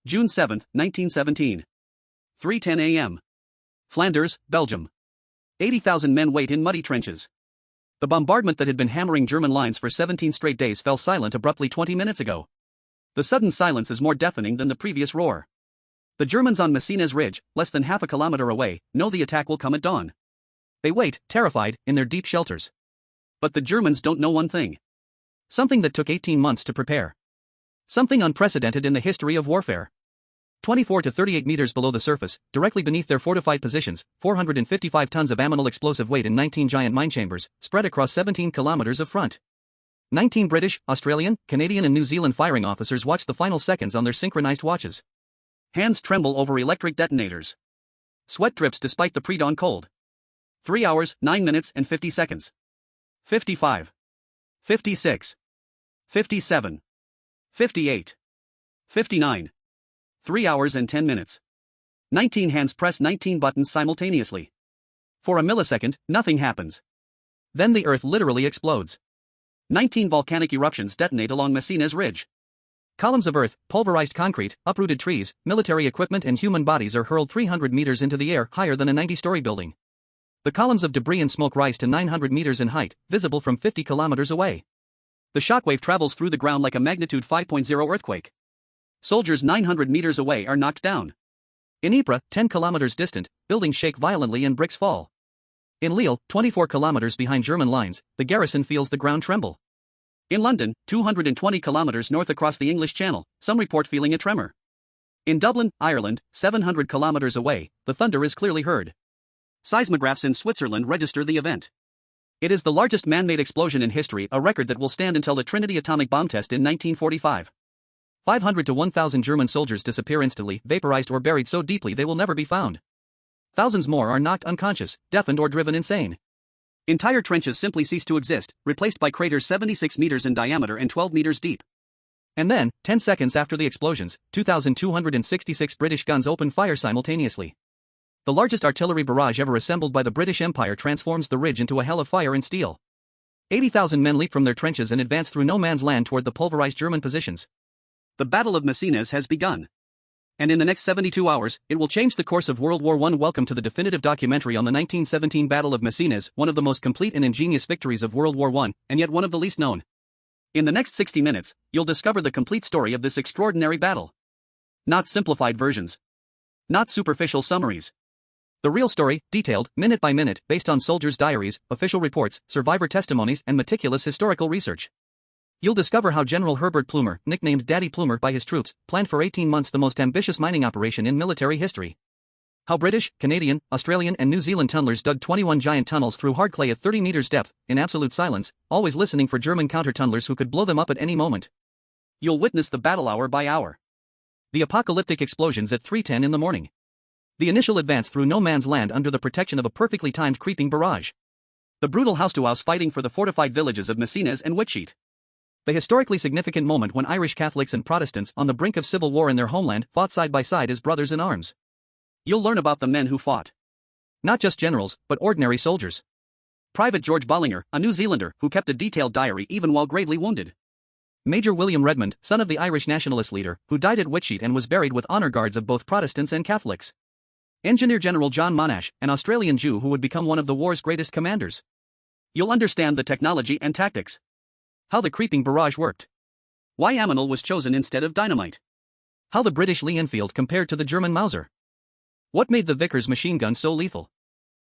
June 7, 1917. 3:10 a.m. Flanders, Belgium. 80,000 men wait in muddy trenches. The bombardment that had been hammering German lines for 17 straight days fell silent abruptly 20 minutes ago. The sudden silence is more deafening than the previous roar. The Germans on Messines Ridge, less than half a kilometer away, know the attack will come at dawn. They wait, terrified, in their deep shelters. But the Germans don't know one thing. Something that took 18 months to prepare. Something unprecedented in the history of warfare. 24 to 38 meters below the surface, directly beneath their fortified positions, 455 tons of aminal explosive weight in 19 giant mine chambers, spread across 17 kilometers of front. 19 British, Australian, Canadian and New Zealand firing officers watch the final seconds on their synchronized watches. Hands tremble over electric detonators. Sweat drips despite the pre-dawn cold. 3 hours, 9 minutes and 50 seconds. 55. 56. 57. 58. 59. 3 hours and 10 minutes. 19 hands press 19 buttons simultaneously. For a millisecond, nothing happens. Then the earth literally explodes. 19 volcanic eruptions detonate along Messines Ridge. Columns of earth, pulverized concrete, uprooted trees, military equipment and human bodies are hurled 300 meters into the air, higher than a 90-story building. The columns of debris and smoke rise to 900 meters in height, visible from 50 kilometers away. The shockwave travels through the ground like a magnitude 5.0 earthquake. Soldiers 900 meters away are knocked down. In Ypres, 10 kilometers distant, buildings shake violently and bricks fall. In Lille, 24 kilometers behind German lines, the garrison feels the ground tremble. In London, 220 kilometers north across the English Channel, some report feeling a tremor. In Dublin, Ireland, 700 kilometers away, the thunder is clearly heard. Seismographs in Switzerland register the event. It is the largest man-made explosion in history, a record that will stand until the Trinity atomic bomb test in 1945. 500 to 1,000 German soldiers disappear instantly, vaporized or buried so deeply they will never be found. Thousands more are knocked unconscious, deafened or driven insane. Entire trenches simply cease to exist, replaced by craters 76 meters in diameter and 12 meters deep. And then, 10 seconds after the explosions, 2,266 British guns open fire simultaneously. The largest artillery barrage ever assembled by the British Empire transforms the ridge into a hell of fire and steel. 80,000 men leap from their trenches and advance through no man's land toward the pulverized German positions. The Battle of Messines has begun. And in the next 72 hours, it will change the course of World War I. Welcome to the definitive documentary on the 1917 Battle of Messines, one of the most complete and ingenious victories of World War I, and yet one of the least known. In the next 60 minutes, you'll discover the complete story of this extraordinary battle. Not simplified versions. Not superficial summaries. The real story, detailed, minute by minute, based on soldiers' diaries, official reports, survivor testimonies, and meticulous historical research. You'll discover how General Herbert Plumer, nicknamed Daddy Plumer by his troops, planned for 18 months the most ambitious mining operation in military history. How British, Canadian, Australian, and New Zealand tunnelers dug 21 giant tunnels through hard clay at 30 meters depth, in absolute silence, always listening for German counter-tunnelers who could blow them up at any moment. You'll witness the battle hour by hour. The apocalyptic explosions at 3:10 in the morning. The initial advance through no man's land under the protection of a perfectly timed creeping barrage. The brutal house-to-house fighting for the fortified villages of Messines and Whitsheet. The historically significant moment when Irish Catholics and Protestants on the brink of civil war in their homeland fought side by side as brothers in arms. You'll learn about the men who fought. Not just generals, but ordinary soldiers. Private George Bollinger, a New Zealander who kept a detailed diary even while gravely wounded. Major William Redmond, son of the Irish nationalist leader, who died at Whitsheet and was buried with honor guards of both Protestants and Catholics. Engineer General John Monash, an Australian Jew who would become one of the war's greatest commanders. You'll understand the technology and tactics. How the creeping barrage worked. Why aminal was chosen instead of dynamite. How the British Lee Enfield compared to the German Mauser. What made the Vickers machine gun so lethal?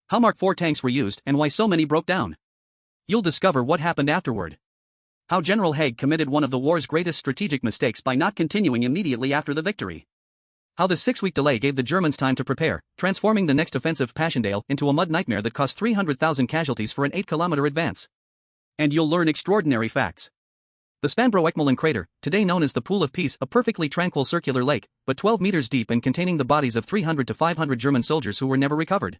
How Mark IV tanks were used and why so many broke down. You'll discover what happened afterward. How General Haig committed one of the war's greatest strategic mistakes by not continuing immediately after the victory. How the 6-week delay gave the Germans time to prepare, transforming the next offensive, Passchendaele, into a mud nightmare that cost 300,000 casualties for an 8-kilometer advance. And you'll learn extraordinary facts. The Spanbro-Eckmühlen crater, today known as the Pool of Peace, a perfectly tranquil circular lake, but 12 meters deep and containing the bodies of 300 to 500 German soldiers who were never recovered.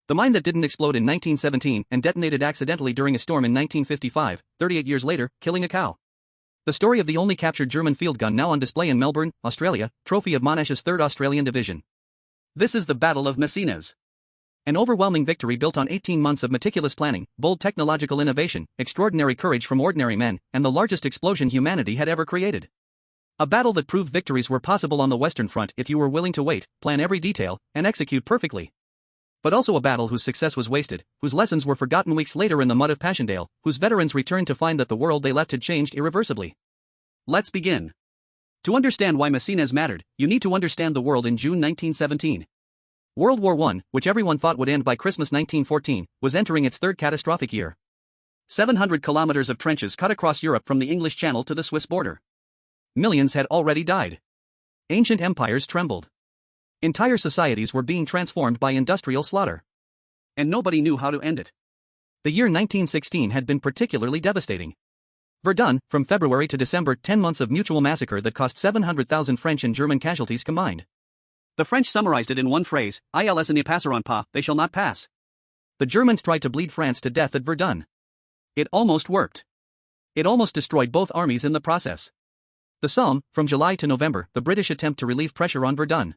The mine that didn't explode in 1917 and detonated accidentally during a storm in 1955, 38 years later, killing a cow. The story of the only captured German field gun now on display in Melbourne, Australia, trophy of Monash's 3rd Australian Division. This is the Battle of Messines. An overwhelming victory built on 18 months of meticulous planning, bold technological innovation, extraordinary courage from ordinary men, and the largest explosion humanity had ever created. A battle that proved victories were possible on the Western Front if you were willing to wait, plan every detail, and execute perfectly. But also a battle whose success was wasted, whose lessons were forgotten weeks later in the mud of Passchendaele, whose veterans returned to find that the world they left had changed irreversibly. Let's begin. To understand why Messines mattered, you need to understand the world in June 1917. World War I, which everyone thought would end by Christmas 1914, was entering its third catastrophic year. 700 kilometers of trenches cut across Europe from the English Channel to the Swiss border. Millions had already died. Ancient empires trembled. Entire societies were being transformed by industrial slaughter. And nobody knew how to end it. The year 1916 had been particularly devastating. Verdun, from February to December, 10 months of mutual massacre that cost 700,000 French and German casualties combined. The French summarized it in one phrase, "Ils ne passeront pas, they shall not pass." The Germans tried to bleed France to death at Verdun. It almost worked. It almost destroyed both armies in the process. The Somme, from July to November, the British attempt to relieve pressure on Verdun.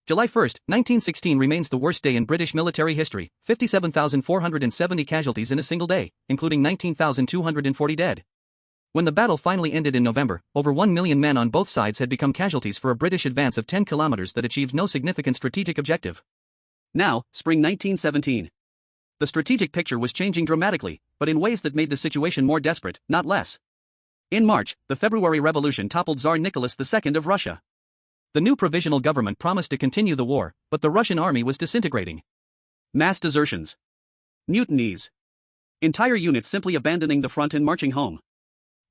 July 1, 1916 remains the worst day in British military history, 57,470 casualties in a single day, including 19,240 dead. When the battle finally ended in November, over 1 million men on both sides had become casualties for a British advance of 10 kilometers that achieved no significant strategic objective. Now, spring 1917. The strategic picture was changing dramatically, but in ways that made the situation more desperate, not less. In March, the February Revolution toppled Tsar Nicholas II of Russia. The new provisional government promised to continue the war, but the Russian army was disintegrating. Mass desertions. Mutinies. Entire units simply abandoning the front and marching home.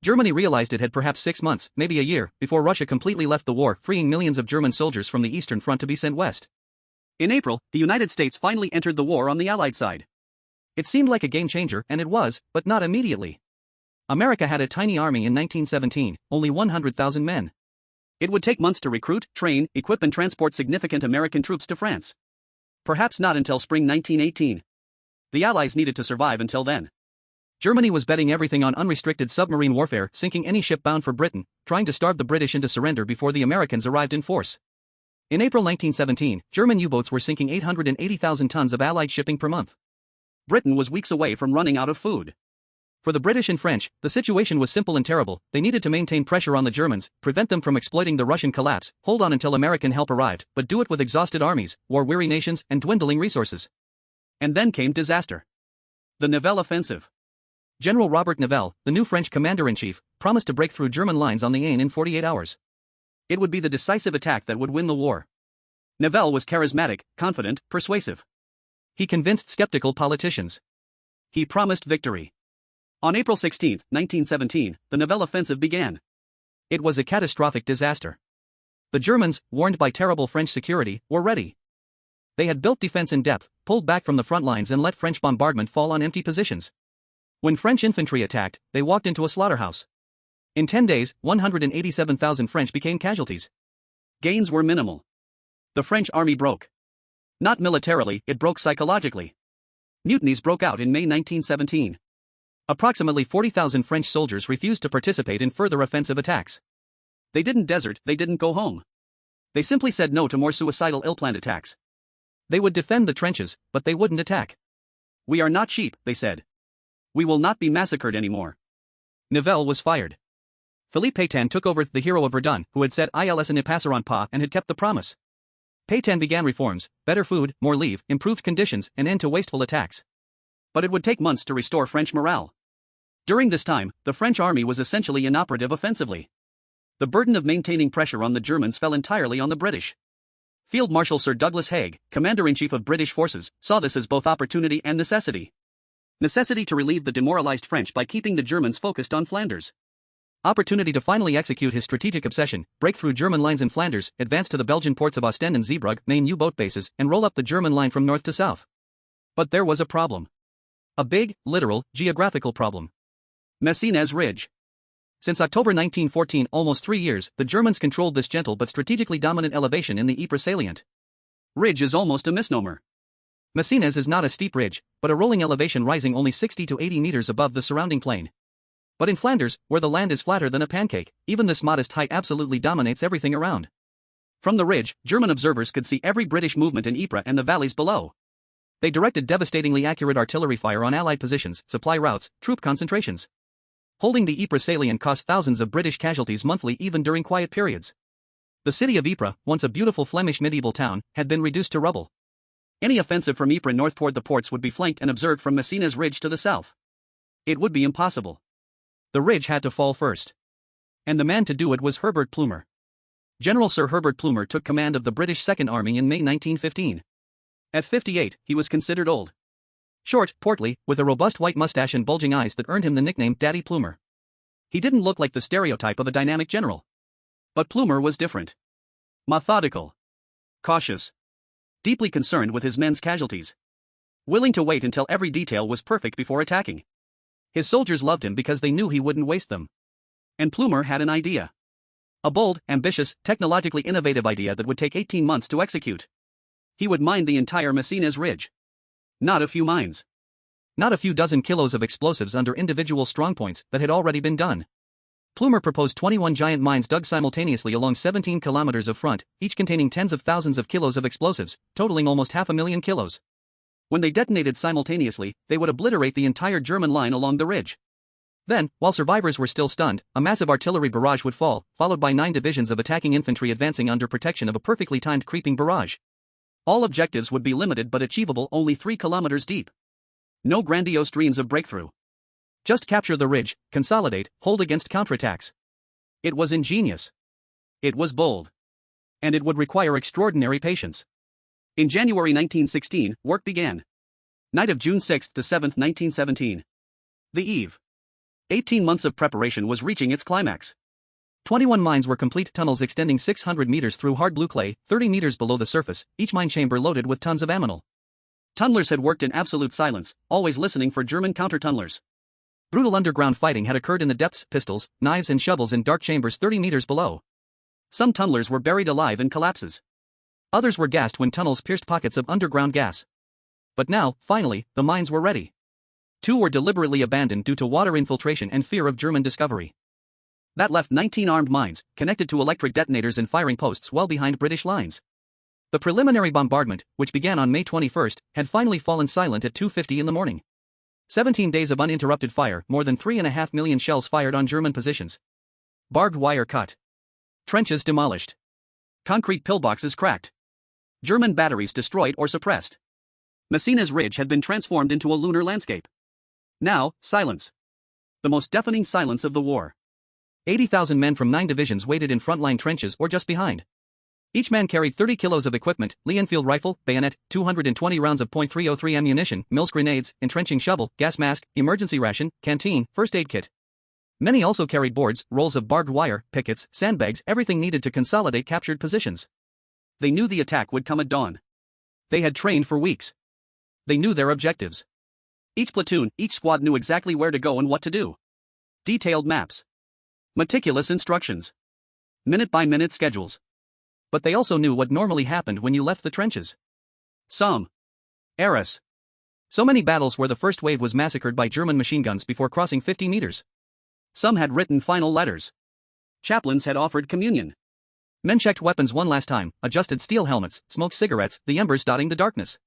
Germany realized it had perhaps 6 months, maybe a year, before Russia completely left the war, freeing millions of German soldiers from the Eastern Front to be sent west. In April, the United States finally entered the war on the Allied side. It seemed like a game changer, and it was, but not immediately. America had a tiny army in 1917, only 100,000 men. It would take months to recruit, train, equip and transport significant American troops to France. Perhaps not until spring 1918. The Allies needed to survive until then. Germany was betting everything on unrestricted submarine warfare, sinking any ship bound for Britain, trying to starve the British into surrender before the Americans arrived in force. In April 1917, German U-boats were sinking 880,000 tons of Allied shipping per month. Britain was weeks away from running out of food. For the British and French, the situation was simple and terrible. They needed to maintain pressure on the Germans, prevent them from exploiting the Russian collapse, hold on until American help arrived, but do it with exhausted armies, war-weary nations, and dwindling resources. And then came disaster. The Nivelle Offensive. General Robert Nivelle, the new French commander-in-chief, promised to break through German lines on the Aisne in 48 hours. It would be the decisive attack that would win the war. Nivelle was charismatic, confident, persuasive. He convinced skeptical politicians. He promised victory. On April 16, 1917, the Nivelle Offensive began. It was a catastrophic disaster. The Germans, warned by terrible French security, were ready. They had built defense in depth, pulled back from the front lines and let French bombardment fall on empty positions. When French infantry attacked, they walked into a slaughterhouse. In 10 days, 187,000 French became casualties. Gains were minimal. The French army broke. Not militarily, it broke psychologically. Mutinies broke out in May 1917. Approximately 40,000 French soldiers refused to participate in further offensive attacks. They didn't desert, they didn't go home. They simply said no to more suicidal ill-planned attacks. They would defend the trenches, but they wouldn't attack. "We are not sheep," they said. "We will not be massacred anymore." Nivelle was fired. Philippe Pétain took over, the hero of Verdun, who had said "Ils ne passeront pas" and had kept the promise. Pétain began reforms, better food, more leave, improved conditions, and end to wasteful attacks. But it would take months to restore French morale. During this time, the French army was essentially inoperative offensively. The burden of maintaining pressure on the Germans fell entirely on the British. Field Marshal Sir Douglas Haig, Commander-in-Chief of British forces, saw this as both opportunity and necessity. Necessity to relieve the demoralized French by keeping the Germans focused on Flanders. Opportunity to finally execute his strategic obsession, break through German lines in Flanders, advance to the Belgian ports of Ostend and Zeebrugge, main U-boat bases, and roll up the German line from north to south. But there was a problem. A big, literal, geographical problem. Messines Ridge. Since October 1914, almost 3 years, the Germans controlled this gentle but strategically dominant elevation in the Ypres salient. Ridge is almost a misnomer. Messines is not a steep ridge, but a rolling elevation rising only 60 to 80 meters above the surrounding plain. But in Flanders, where the land is flatter than a pancake, even this modest height absolutely dominates everything around. From the ridge, German observers could see every British movement in Ypres and the valleys below. They directed devastatingly accurate artillery fire on Allied positions, supply routes, troop concentrations. Holding the Ypres salient cost thousands of British casualties monthly even during quiet periods. The city of Ypres, once a beautiful Flemish medieval town, had been reduced to rubble. Any offensive from Ypres north toward the ports would be flanked and observed from Messines Ridge to the south. It would be impossible. The ridge had to fall first. And the man to do it was Herbert Plumer. General Sir Herbert Plumer took command of the British Second Army in May 1915. At 58, he was considered old. Short, portly, with a robust white mustache and bulging eyes that earned him the nickname Daddy Plumer. He didn't look like the stereotype of a dynamic general. But Plumer was different. Methodical. Cautious. Deeply concerned with his men's casualties. Willing to wait until every detail was perfect before attacking. His soldiers loved him because they knew he wouldn't waste them. And Plumer had an idea. A bold, ambitious, technologically innovative idea that would take 18 months to execute. He would mine the entire Messines Ridge. Not a few mines. Not a few dozen kilos of explosives under individual strongpoints that had already been done. Plumer proposed 21 giant mines dug simultaneously along 17 kilometers of front, each containing tens of thousands of kilos of explosives, totaling almost 500,000 kilos. When they detonated simultaneously, they would obliterate the entire German line along the ridge. Then, while survivors were still stunned, a massive artillery barrage would fall, followed by 9 divisions of attacking infantry advancing under protection of a perfectly timed creeping barrage. All objectives would be limited but achievable only 3 kilometers deep. No grandiose dreams of breakthrough. Just capture the ridge, consolidate, hold against counterattacks. It was ingenious. It was bold. And it would require extraordinary patience. In January 1916, work began. Night of June 6 to 7, 1917. The eve. 18 months of preparation was reaching its climax. 21 mines were complete tunnels extending 600 meters through hard blue clay, 30 meters below the surface, each mine chamber loaded with tons of ammonal. Tunnelers had worked in absolute silence, always listening for German counter-tunnelers. Brutal underground fighting had occurred in the depths, pistols, knives and shovels in dark chambers 30 meters below. Some tunnelers were buried alive in collapses. Others were gassed when tunnels pierced pockets of underground gas. But now, finally, the mines were ready. 2 were deliberately abandoned due to water infiltration and fear of German discovery. That left 19 armed mines, connected to electric detonators and firing posts well behind British lines. The preliminary bombardment, which began on May 21, had finally fallen silent at 2:50 in the morning. 17 days of uninterrupted fire, more than 3.5 million shells fired on German positions. Barbed wire cut. Trenches demolished. Concrete pillboxes cracked. German batteries destroyed or suppressed. Messines Ridge had been transformed into a lunar landscape. Now, silence. The most deafening silence of the war. 80,000 men from 9 divisions waited in frontline trenches or just behind. Each man carried 30 kilos of equipment, Lee-Enfield rifle, bayonet, 220 rounds of .303 ammunition, Mills grenades, entrenching shovel, gas mask, emergency ration, canteen, first aid kit. Many also carried boards, rolls of barbed wire, pickets, sandbags, everything needed to consolidate captured positions. They knew the attack would come at dawn. They had trained for weeks. They knew their objectives. Each platoon, each squad knew exactly where to go and what to do. Detailed maps. Meticulous instructions. Minute-by-minute schedules. But they also knew what normally happened when you left the trenches. Somme. Arras. So many battles where the first wave was massacred by German machine guns before crossing 50 meters. Some had written final letters. Chaplains had offered communion. Men checked weapons one last time, adjusted steel helmets, smoked cigarettes, the embers dotting the darkness.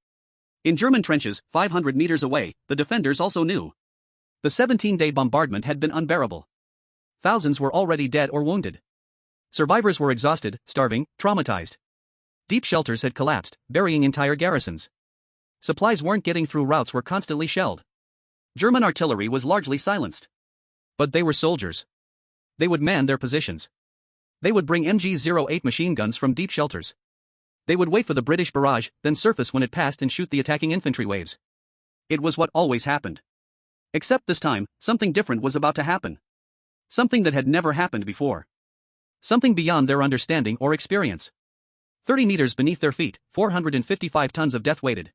In German trenches, 500 meters away, the defenders also knew. The 17-day bombardment had been unbearable. Thousands were already dead or wounded. Survivors were exhausted, starving, traumatized. Deep shelters had collapsed, burying entire garrisons. Supplies weren't getting through, routes were constantly shelled. German artillery was largely silenced. But they were soldiers. They would man their positions. They would bring MG-08 machine guns from deep shelters. They would wait for the British barrage, then surface when it passed and shoot the attacking infantry waves. It was what always happened. Except this time, something different was about to happen. Something that had never happened before. Something beyond their understanding or experience. 30 meters beneath their feet, 455 tons of death waited.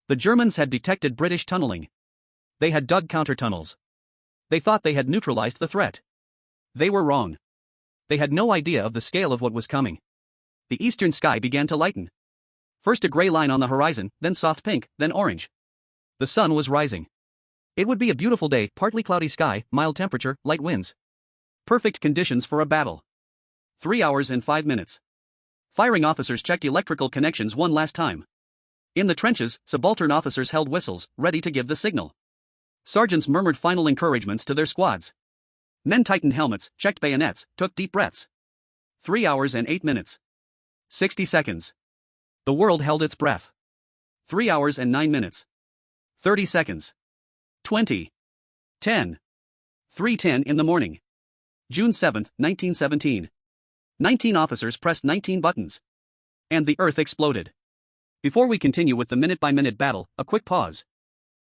The Germans had detected British tunneling. They had dug counter-tunnels. They thought they had neutralized the threat. They were wrong. They had no idea of the scale of what was coming. The eastern sky began to lighten. First a gray line on the horizon, then soft pink, then orange. The sun was rising. It would be a beautiful day, partly cloudy sky, mild temperature, light winds. Perfect conditions for a battle. 3 hours and 5 minutes. Firing officers checked electrical connections one last time. In the trenches, subaltern officers held whistles, ready to give the signal. Sergeants murmured final encouragements to their squads. Men tightened helmets, checked bayonets, took deep breaths. 3 hours and 8 minutes. 60 seconds. The world held its breath. 3 hours and 9 minutes. 30 seconds. 20. 10. 3:10 in the morning. June 7, 1917. 19 officers pressed 19 buttons. And the earth exploded. Before we continue with the minute-by-minute battle, a quick pause.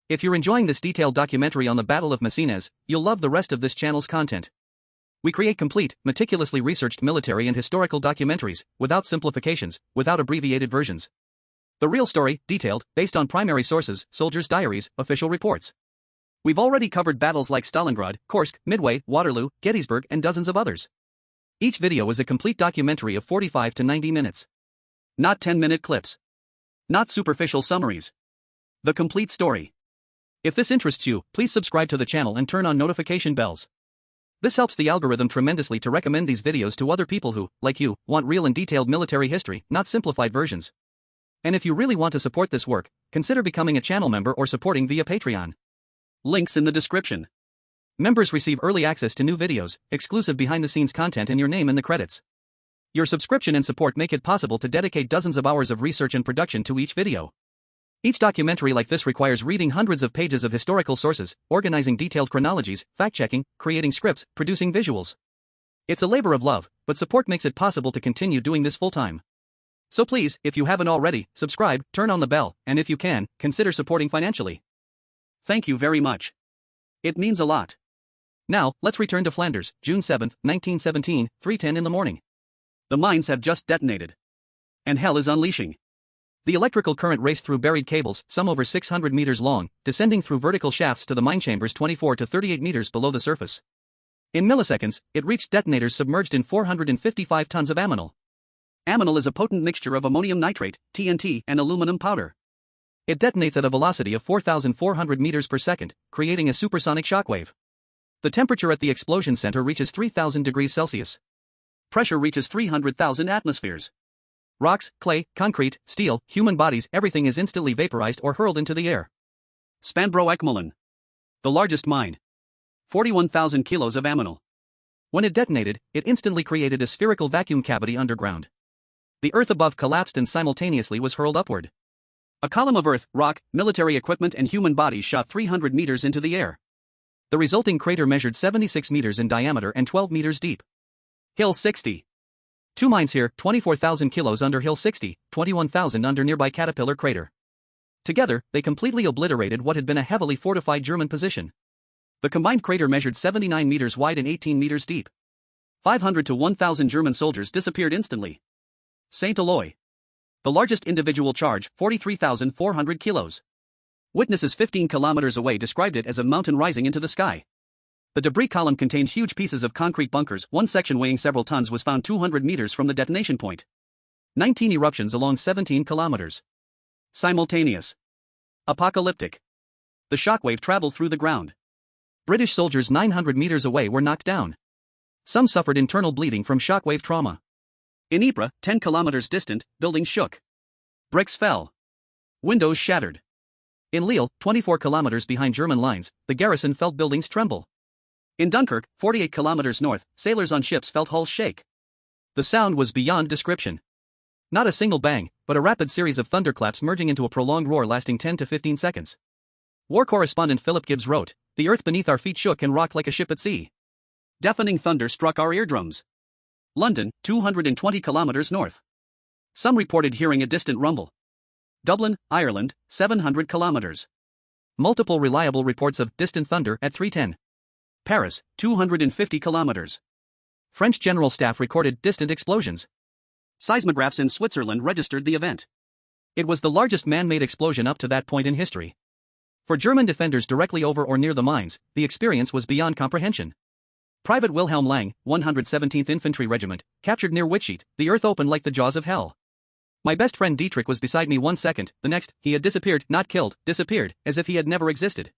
If you're enjoying this detailed documentary on the Battle of Messines, you'll love the rest of this channel's content. We create complete, meticulously researched military and historical documentaries, without simplifications, without abbreviated versions. The real story, detailed, based on primary sources, soldiers' diaries, official reports. We've already covered battles like Stalingrad, Kursk, Midway, Waterloo, Gettysburg, and dozens of others. Each video is a complete documentary of 45 to 90 minutes. Not 10-minute clips. Not superficial summaries. The complete story. If this interests you, please subscribe to the channel and turn on notification bells. This helps the algorithm tremendously to recommend these videos to other people who, like you, want real and detailed military history, not simplified versions. And if you really want to support this work, consider becoming a channel member or supporting via Patreon. Links in the description. Members receive early access to new videos, exclusive behind-the-scenes content, and your name in the credits. Your subscription and support make it possible to dedicate dozens of hours of research and production to each video. Each documentary like this requires reading hundreds of pages of historical sources, organizing detailed chronologies, fact-checking, creating scripts, producing visuals. It's a labor of love, but support makes it possible to continue doing this full-time. So please, if you haven't already, subscribe, turn on the bell, and if you can, consider supporting financially. Thank you very much. It means a lot. Now, let's return to Flanders, June 7, 1917, 3:10 in the morning. The mines have just detonated. And hell is unleashing. The electrical current raced through buried cables, some over 600 meters long, descending through vertical shafts to the mine chambers 24 to 38 meters below the surface. In milliseconds, it reached detonators submerged in 455 tons of ammonal. Ammonal is a potent mixture of ammonium nitrate, TNT, and aluminum powder. It detonates at a velocity of 4,400 meters per second, creating a supersonic shockwave. The temperature at the explosion center reaches 3,000 degrees Celsius. Pressure reaches 300,000 atmospheres. Rocks, clay, concrete, steel, human bodies, everything is instantly vaporized or hurled into the air. Spanbroek-Molen. The largest mine. 41,000 kilos of ammonal. When it detonated, it instantly created a spherical vacuum cavity underground. The earth above collapsed and simultaneously was hurled upward. A column of earth, rock, military equipment, and human bodies shot 300 meters into the air. The resulting crater measured 76 meters in diameter and 12 meters deep. Hill 60. 2 mines here, 24,000 kilos under Hill 60, 21,000 under nearby Caterpillar crater. Together, they completely obliterated what had been a heavily fortified German position. The combined crater measured 79 meters wide and 18 meters deep. 500 to 1,000 German soldiers disappeared instantly. Saint Eloi. The largest individual charge, 43,400 kilos. Witnesses 15 kilometers away described it as a mountain rising into the sky. The debris column contained huge pieces of concrete bunkers. One section weighing several tons was found 200 meters from the detonation point. 19 eruptions along 17 kilometers. Simultaneous. Apocalyptic. The shockwave traveled through the ground. British soldiers 900 meters away were knocked down. Some suffered internal bleeding from shockwave trauma. In Ypres, 10 kilometers distant, buildings shook. Bricks fell. Windows shattered. In Lille, 24 kilometers behind German lines, the garrison felt buildings tremble. In Dunkirk, 48 kilometers north, sailors on ships felt hulls shake. The sound was beyond description. Not a single bang, but a rapid series of thunderclaps merging into a prolonged roar lasting 10 to 15 seconds. War correspondent Philip Gibbs wrote, "The earth beneath our feet shook and rocked like a ship at sea. Deafening thunder struck our eardrums." London, 220 kilometers north. Some reported hearing a distant rumble. Dublin, Ireland, 700 kilometers. Multiple reliable reports of distant thunder at 3:10. Paris, 250 kilometers. French General Staff recorded distant explosions. Seismographs in Switzerland registered the event. It was the largest man-made explosion up to that point in history. For German defenders directly over or near the mines, the experience was beyond comprehension. Private Wilhelm Lang, 117th Infantry Regiment, captured near Witsheet. The earth opened like the jaws of hell. My best friend Dietrich was beside me 1 second, the next, he had disappeared, not killed, disappeared, as if he had never existed.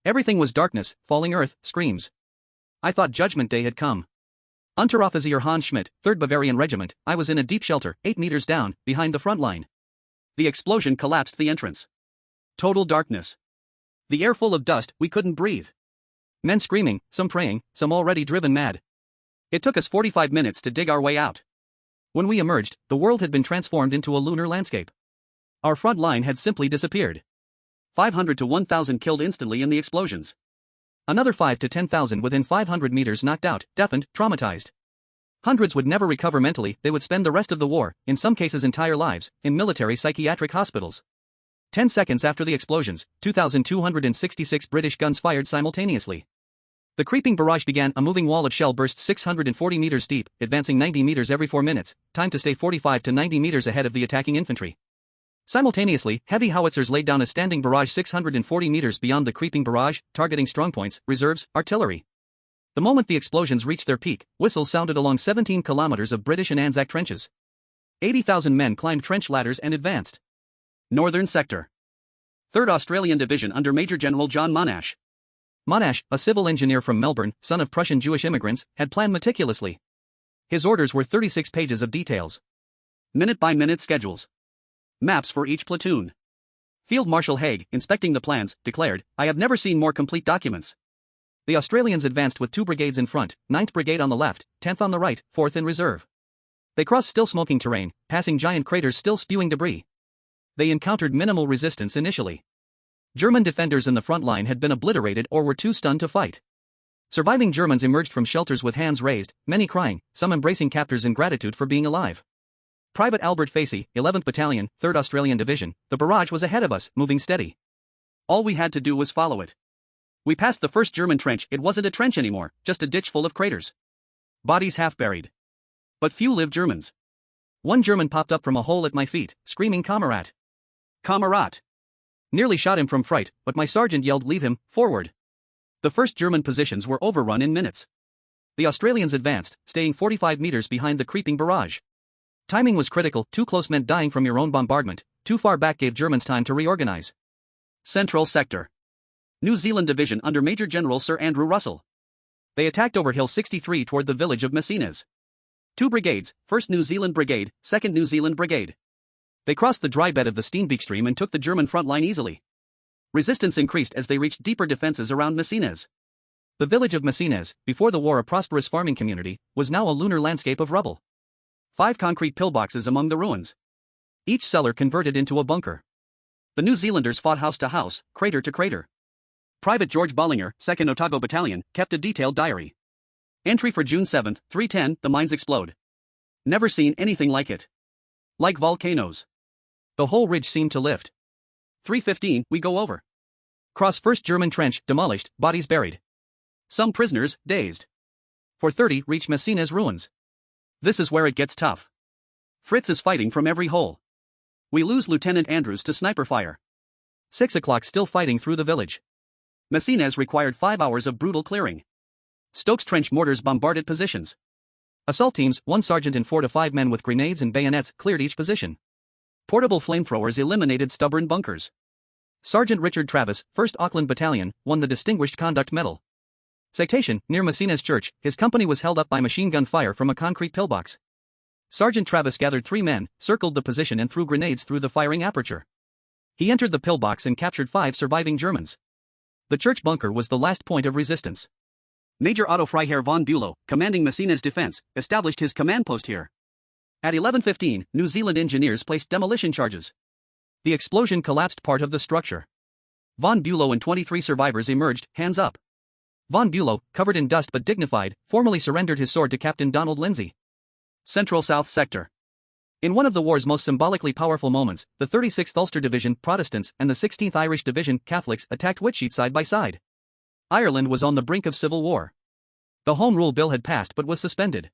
Everything was darkness, falling earth, screams. I thought Judgment Day had come. Unteroffizier Hans Schmidt, 3rd Bavarian Regiment, I was in a deep shelter, 8 meters down, behind the front line. The explosion collapsed the entrance. Total darkness. The air full of dust, we couldn't breathe. Men screaming, some praying, some already driven mad. It took us 45 minutes to dig our way out. When we emerged, the world had been transformed into a lunar landscape. Our front line had simply disappeared. 500 to 1,000 killed instantly in the explosions. Another 5 to 10,000 within 500 meters knocked out, deafened, traumatized. Hundreds would never recover mentally, they would spend the rest of the war, in some cases entire lives, in military psychiatric hospitals. 10 seconds after the explosions, 2,266 British guns fired simultaneously. The creeping barrage began. A moving wall of shell burst 640 meters deep, advancing 90 meters every 4 minutes, time to stay 45 to 90 meters ahead of the attacking infantry. Simultaneously, heavy howitzers laid down a standing barrage 640 meters beyond the creeping barrage, targeting strongpoints, reserves, artillery. The moment the explosions reached their peak, whistles sounded along 17 kilometers of British and Anzac trenches. 80,000 men climbed trench ladders and advanced. Northern Sector. 3rd Australian Division under Major General John Monash. Monash, a civil engineer from Melbourne, son of Prussian Jewish immigrants, had planned meticulously. His orders were 36 pages of details. Minute-by-minute schedules. Maps for each platoon. Field Marshal Haig, inspecting the plans, declared, "I have never seen more complete documents." The Australians advanced with 2 brigades in front, 9th Brigade on the left, 10th on the right, 4th in reserve. They crossed still smoking terrain, passing giant craters still spewing debris. They encountered minimal resistance initially. German defenders in the front line had been obliterated or were too stunned to fight. Surviving Germans emerged from shelters with hands raised, many crying, some embracing captors in gratitude for being alive. Private Albert Facey, 11th Battalion, 3rd Australian Division, "The barrage was ahead of us, moving steady. All we had to do was follow it. We passed the first German trench. It wasn't a trench anymore, just a ditch full of craters. Bodies half buried. But few live Germans. One German popped up from a hole at my feet, screaming 'Kamerad! Kamerad!' Nearly shot him from fright, but my sergeant yelled 'Leave him, forward!' The first German positions were overrun in minutes. The Australians advanced, staying 45 meters behind the creeping barrage. Timing was critical. Too close meant dying from your own bombardment, too far back gave Germans time to reorganize. Central Sector. New Zealand Division under Major General Sir Andrew Russell. They attacked over Hill 63 toward the village of Messines. 2 brigades, 1st New Zealand Brigade, 2nd New Zealand Brigade. They crossed the dry bed of the Steenbeek Stream and took the German front line easily. Resistance increased as they reached deeper defenses around Messines. The village of Messines, before the war a prosperous farming community, was now a lunar landscape of rubble. 5 concrete pillboxes among the ruins. Each cellar converted into a bunker. The New Zealanders fought house to house, crater to crater. Private George Bollinger, 2nd Otago Battalion, kept a detailed diary. Entry for June 7, 3:10, the mines explode. Never seen anything like it. Like volcanoes. The whole ridge seemed to lift. 3:15, we go over. Cross first German trench, demolished, bodies buried. Some prisoners, dazed. 4:30, reach Messines ruins. This is where it gets tough. Fritz is fighting from every hole. We lose Lieutenant Andrews to sniper fire. 6 o'clock still fighting through the village. Messines required 5 hours of brutal clearing. Stokes trench mortars bombarded positions. Assault teams, 1 sergeant and 4 to 5 men with grenades and bayonets, cleared each position. Portable flamethrowers eliminated stubborn bunkers. Sergeant Richard Travis, 1st Auckland Battalion, won the Distinguished Conduct Medal. Citation, near Messines Church, his company was held up by machine gun fire from a concrete pillbox. Sergeant Travis gathered 3 men, circled the position and threw grenades through the firing aperture. He entered the pillbox and captured 5 surviving Germans. The church bunker was the last point of resistance. Major Otto Freiherr von Bülow, commanding Messines defense, established his command post here. At 11:15, New Zealand engineers placed demolition charges. The explosion collapsed part of the structure. Von Bülow and 23 survivors emerged, hands up. Von Bülow, covered in dust but dignified, formally surrendered his sword to Captain Donald Lindsay. Central South Sector. In one of the war's most symbolically powerful moments, the 36th Ulster Division, Protestants, and the 16th Irish Division, Catholics, attacked Whitsheet side by side. Ireland was on the brink of civil war. The Home Rule Bill had passed but was suspended.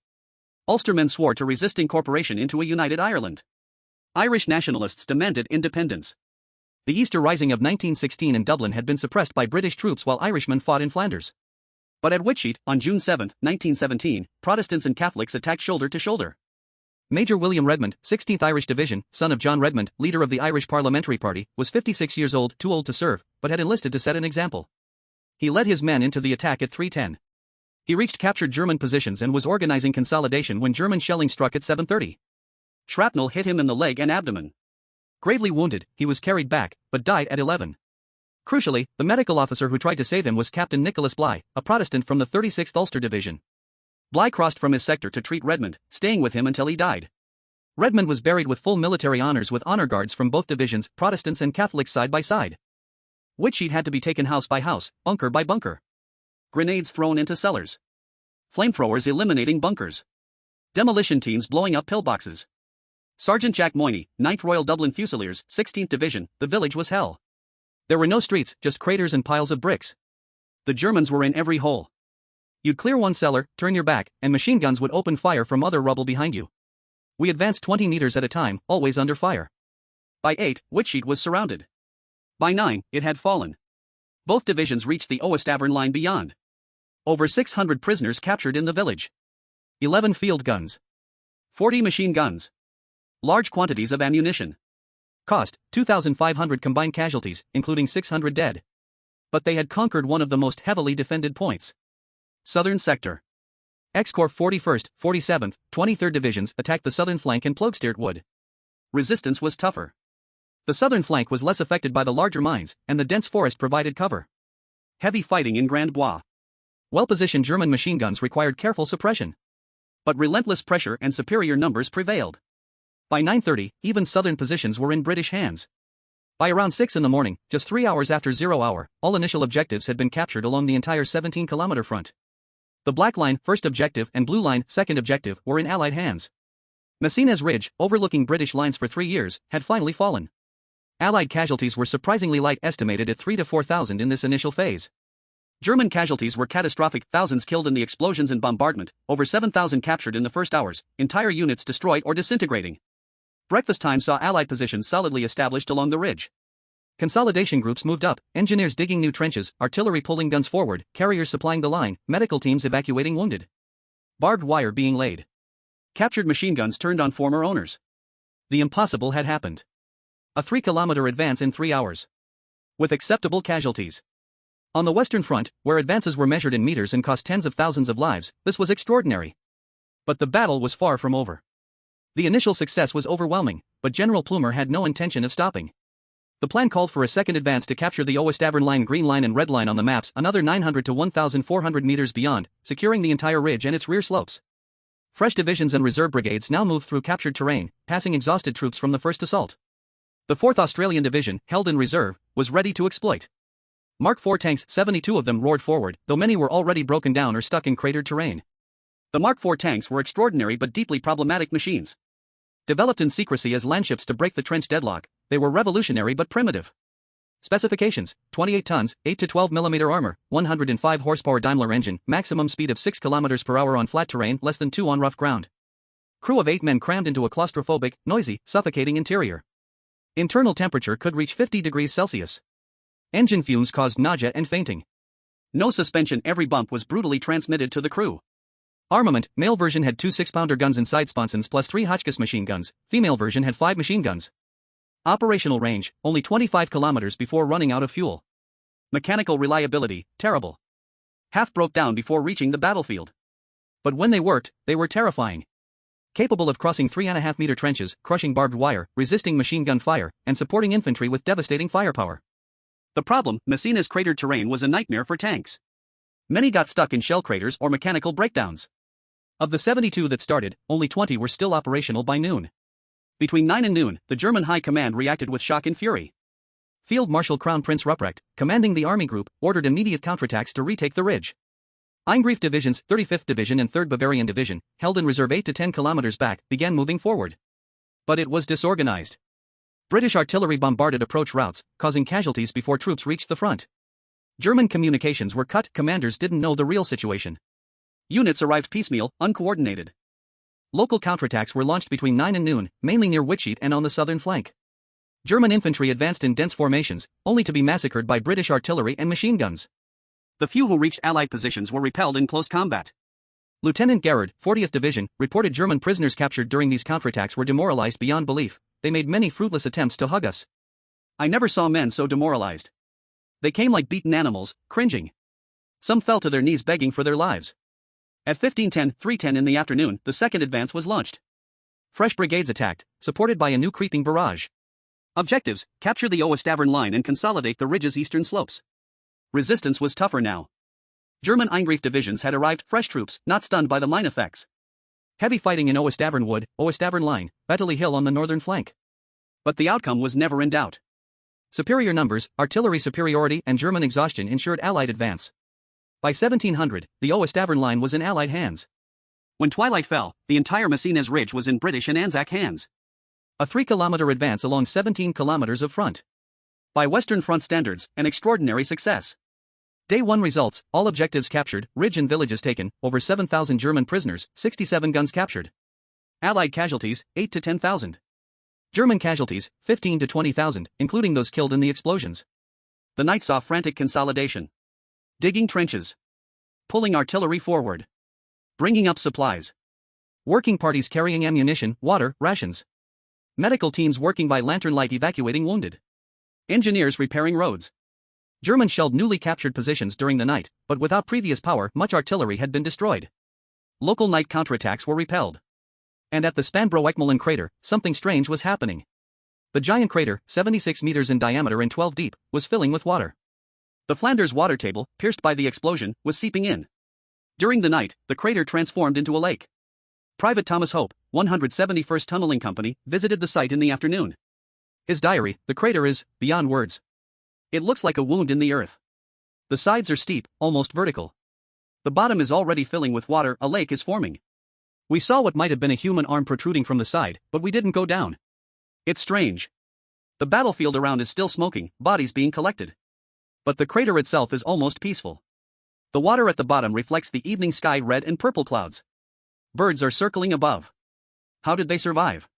Ulstermen swore to resist incorporation into a united Ireland. Irish nationalists demanded independence. The Easter Rising of 1916 in Dublin had been suppressed by British troops while Irishmen fought in Flanders. But at Whitsheet, on June 7, 1917, Protestants and Catholics attacked shoulder to shoulder. Major William Redmond, 16th Irish Division, son of John Redmond, leader of the Irish Parliamentary Party, was 56 years old, too old to serve, but had enlisted to set an example. He led his men into the attack at 3:10. He reached captured German positions and was organizing consolidation when German shelling struck at 7:30. Shrapnel hit him in the leg and abdomen. Gravely wounded, he was carried back, but died at 11. Crucially, the medical officer who tried to save him was Captain Nicholas Bligh, a Protestant from the 36th Ulster Division. Bligh crossed from his sector to treat Redmond, staying with him until he died. Redmond was buried with full military honors with honor guards from both divisions, Protestants and Catholics side by side. Whitsheet had to be taken house by house, bunker by bunker. Grenades thrown into cellars. Flamethrowers eliminating bunkers. Demolition teams blowing up pillboxes. Sergeant Jack Moyney, 9th Royal Dublin Fusiliers, 16th Division, the village was hell. There were no streets, just craters and piles of bricks. The Germans were in every hole. You'd clear one cellar, turn your back, and machine guns would open fire from other rubble behind you. We advanced 20 meters at a time, always under fire. By 8, Whitsheet was surrounded. By 9, it had fallen. Both divisions reached the Oestavern line beyond. Over 600 prisoners captured in the village. 11 field guns. 40 machine guns. Large quantities of ammunition. Cost, 2,500 combined casualties, including 600 dead. But they had conquered one of the most heavily defended points. Southern Sector. X-Corps 41st, 47th, 23rd Divisions attacked the southern flank and Ploegsteert Wood. Resistance was tougher. The southern flank was less affected by the larger mines, and the dense forest provided cover. Heavy fighting in Grand Bois. Well-positioned German machine guns required careful suppression. But relentless pressure and superior numbers prevailed. By 9:30, even southern positions were in British hands. By around 6 in the morning, just 3 hours after 0 hour, all initial objectives had been captured along the entire 17-kilometer front. The Black Line, first objective, and Blue Line, second objective, were in Allied hands. Messines Ridge, overlooking British lines for 3 years, had finally fallen. Allied casualties were surprisingly light, estimated at 3,000 to 4,000 in this initial phase. German casualties were catastrophic, thousands killed in the explosions and bombardment, over 7,000 captured in the first hours, entire units destroyed or disintegrating. Breakfast time saw Allied positions solidly established along the ridge. Consolidation groups moved up, engineers digging new trenches, artillery pulling guns forward, carriers supplying the line, medical teams evacuating wounded. Barbed wire being laid. Captured machine guns turned on former owners. The impossible had happened. A 3-kilometer advance in 3 hours. With acceptable casualties. On the Western Front, where advances were measured in meters and cost tens of thousands of lives, this was extraordinary. But the battle was far from over. The initial success was overwhelming, but General Plumer had no intention of stopping. The plan called for a second advance to capture the Oestavern Line, Green Line and Red Line on the maps, another 900 to 1,400 meters beyond, securing the entire ridge and its rear slopes. Fresh divisions and reserve brigades now moved through captured terrain, passing exhausted troops from the first assault. The 4th Australian Division, held in reserve, was ready to exploit. Mark IV tanks, 72 of them roared forward, though many were already broken down or stuck in cratered terrain. The Mark IV tanks were extraordinary but deeply problematic machines. Developed in secrecy as landships to break the trench deadlock, they were revolutionary but primitive. Specifications: 28 tons, 8 to 12 mm armor, 105 horsepower Daimler engine, maximum speed of 6 km per hour on flat terrain, less than 2 on rough ground. Crew of 8 men crammed into a claustrophobic, noisy, suffocating interior. Internal temperature could reach 50 degrees Celsius. Engine fumes caused nausea and fainting. No suspension, every bump was brutally transmitted to the crew. Armament: male version had 2 6-pounder guns and side sponsons plus 3 Hotchkiss machine guns, female version had 5 machine guns. Operational range, only 25 kilometers before running out of fuel. Mechanical reliability, terrible. Half broke down before reaching the battlefield. But when they worked, they were terrifying. Capable of crossing 3.5-meter trenches, crushing barbed wire, resisting machine gun fire, and supporting infantry with devastating firepower. The problem: Messines' cratered terrain was a nightmare for tanks. Many got stuck in shell craters or mechanical breakdowns. Of the 72 that started, only 20 were still operational by noon. Between 9 and noon, the German High Command reacted with shock and fury. Field Marshal Crown Prince Ruprecht, commanding the army group, ordered immediate counterattacks to retake the ridge. Eingrief Divisions, 35th Division and 3rd Bavarian Division, held in reserve 8 to 10 kilometers back, began moving forward. But it was disorganized. British artillery bombarded approach routes, causing casualties before troops reached the front. German communications were cut, commanders didn't know the real situation. Units arrived piecemeal, uncoordinated. Local counterattacks were launched between 9 and noon, mainly near Whitsheet and on the southern flank. German infantry advanced in dense formations, only to be massacred by British artillery and machine guns. The few who reached Allied positions were repelled in close combat. Lieutenant Gerard, 40th Division, reported German prisoners captured during these counterattacks were demoralized beyond belief. They made many fruitless attempts to hug us. I never saw men so demoralized. They came like beaten animals, cringing. Some fell to their knees begging for their lives. At 3:10 in the afternoon, the second advance was launched. Fresh brigades attacked, supported by a new creeping barrage. Objectives: capture the Oestavern line and consolidate the ridge's eastern slopes. Resistance was tougher now. German Eingriff divisions had arrived, fresh troops, not stunned by the mine effects. Heavy fighting in Oestavern Wood, Oestavern Line, Battle Hill on the northern flank. But the outcome was never in doubt. Superior numbers, artillery superiority and German exhaustion ensured Allied advance. By 1700, the Oestavern Line was in Allied hands. When twilight fell, the entire Messines Ridge was in British and Anzac hands. A 3-kilometer advance along 17 kilometers of front. By Western Front standards, an extraordinary success. Day 1 results: all objectives captured, ridge and villages taken, over 7,000 German prisoners, 67 guns captured. Allied casualties, 8 to 10,000. German casualties, 15 to 20,000, including those killed in the explosions. The night saw frantic consolidation. Digging trenches. Pulling artillery forward. Bringing up supplies. Working parties carrying ammunition, water, rations. Medical teams working by lantern light evacuating wounded. Engineers repairing roads. Germans shelled newly captured positions during the night, but without previous power, much artillery had been destroyed. Local night counterattacks were repelled. And at the Spanbroek-Meulen crater, something strange was happening. The giant crater, 76 meters in diameter and 12 deep, was filling with water. The Flanders water table, pierced by the explosion, was seeping in. During the night, the crater transformed into a lake. Private Thomas Hope, 171st Tunneling Company, visited the site in the afternoon. His diary: the crater is beyond words. It looks like a wound in the earth. The sides are steep, almost vertical. The bottom is already filling with water, a lake is forming. We saw what might have been a human arm protruding from the side, but we didn't go down. It's strange. The battlefield around is still smoking, bodies being collected. But the crater itself is almost peaceful. The water at the bottom reflects the evening sky, red and purple clouds. Birds are circling above. How did they survive?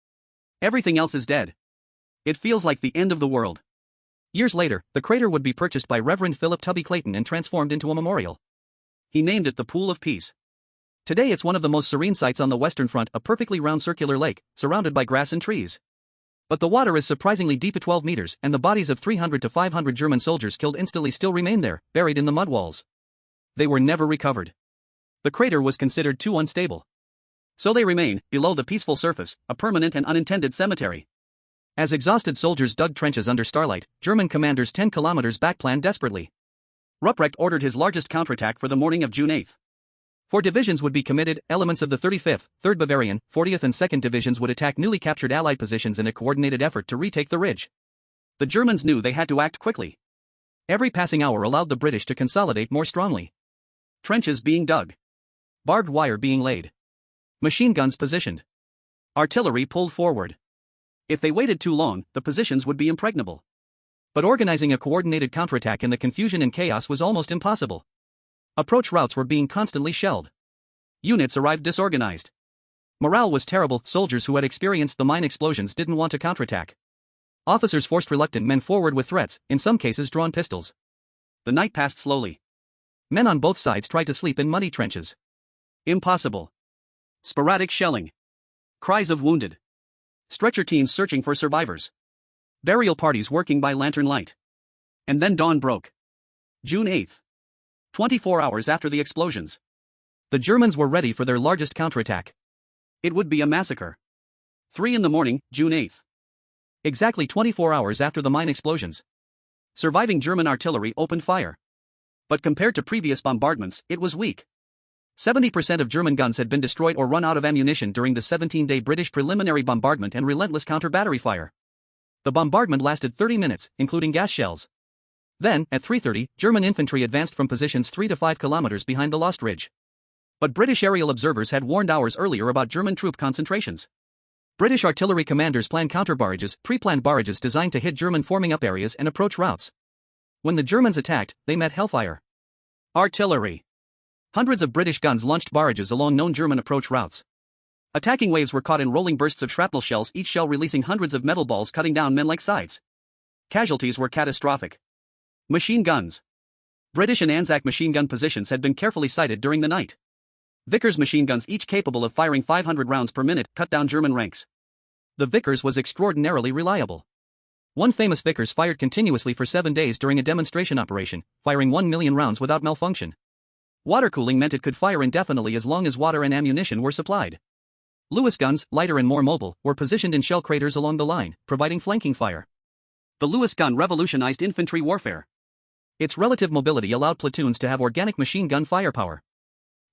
Everything else is dead. It feels like the end of the world. Years later, the crater would be purchased by Reverend Philip Tubby Clayton and transformed into a memorial. He named it the Pool of Peace. Today it's one of the most serene sights on the Western Front, a perfectly round circular lake, surrounded by grass and trees. But the water is surprisingly deep at 12 meters, and the bodies of 300 to 500 German soldiers killed instantly still remain there, buried in the mud walls. They were never recovered. The crater was considered too unstable. So they remain, below the peaceful surface, a permanent and unintended cemetery. As exhausted soldiers dug trenches under starlight, German commanders 10 kilometers back planned desperately. Ruprecht ordered his largest counterattack for the morning of June 8. 4 divisions would be committed, elements of the 35th, 3rd Bavarian, 40th and 2nd Divisions would attack newly captured Allied positions in a coordinated effort to retake the ridge. The Germans knew they had to act quickly. Every passing hour allowed the British to consolidate more strongly. Trenches being dug. Barbed wire being laid. Machine guns positioned. Artillery pulled forward. If they waited too long, the positions would be impregnable. But organizing a coordinated counterattack in the confusion and chaos was almost impossible. Approach routes were being constantly shelled. Units arrived disorganized. Morale was terrible, soldiers who had experienced the mine explosions didn't want to counterattack. Officers forced reluctant men forward with threats, in some cases drawn pistols. The night passed slowly. Men on both sides tried to sleep in muddy trenches. Impossible. Sporadic shelling. Cries of wounded. Stretcher teams searching for survivors. Burial parties working by lantern light. And then dawn broke. June 8. 24 hours after the explosions. The Germans were ready for their largest counterattack. It would be a massacre. 3 in the morning, June 8. Exactly 24 hours after the mine explosions. Surviving German artillery opened fire. But compared to previous bombardments, it was weak. 70% of German guns had been destroyed or run out of ammunition during the 17-day British preliminary bombardment and relentless counter-battery fire. The bombardment lasted 30 minutes, including gas shells. Then, at 3:30, German infantry advanced from positions 3 to 5 kilometers behind the Lost Ridge. But British aerial observers had warned hours earlier about German troop concentrations. British artillery commanders planned counter-barrages, pre-planned barrages designed to hit German forming up areas and approach routes. When the Germans attacked, they met hellfire. Artillery. Hundreds of British guns launched barrages along known German approach routes. Attacking waves were caught in rolling bursts of shrapnel shells, each shell releasing hundreds of metal balls cutting down men like scythes. Casualties were catastrophic. Machine guns. British and Anzac machine gun positions had been carefully sighted during the night. Vickers machine guns, each capable of firing 500 rounds per minute, cut down German ranks. The Vickers was extraordinarily reliable. One famous Vickers fired continuously for 7 days during a demonstration operation, firing 1 million rounds without malfunction. Water cooling meant it could fire indefinitely as long as water and ammunition were supplied. Lewis guns, lighter and more mobile, were positioned in shell craters along the line, providing flanking fire. The Lewis gun revolutionized infantry warfare. Its relative mobility allowed platoons to have organic machine gun firepower.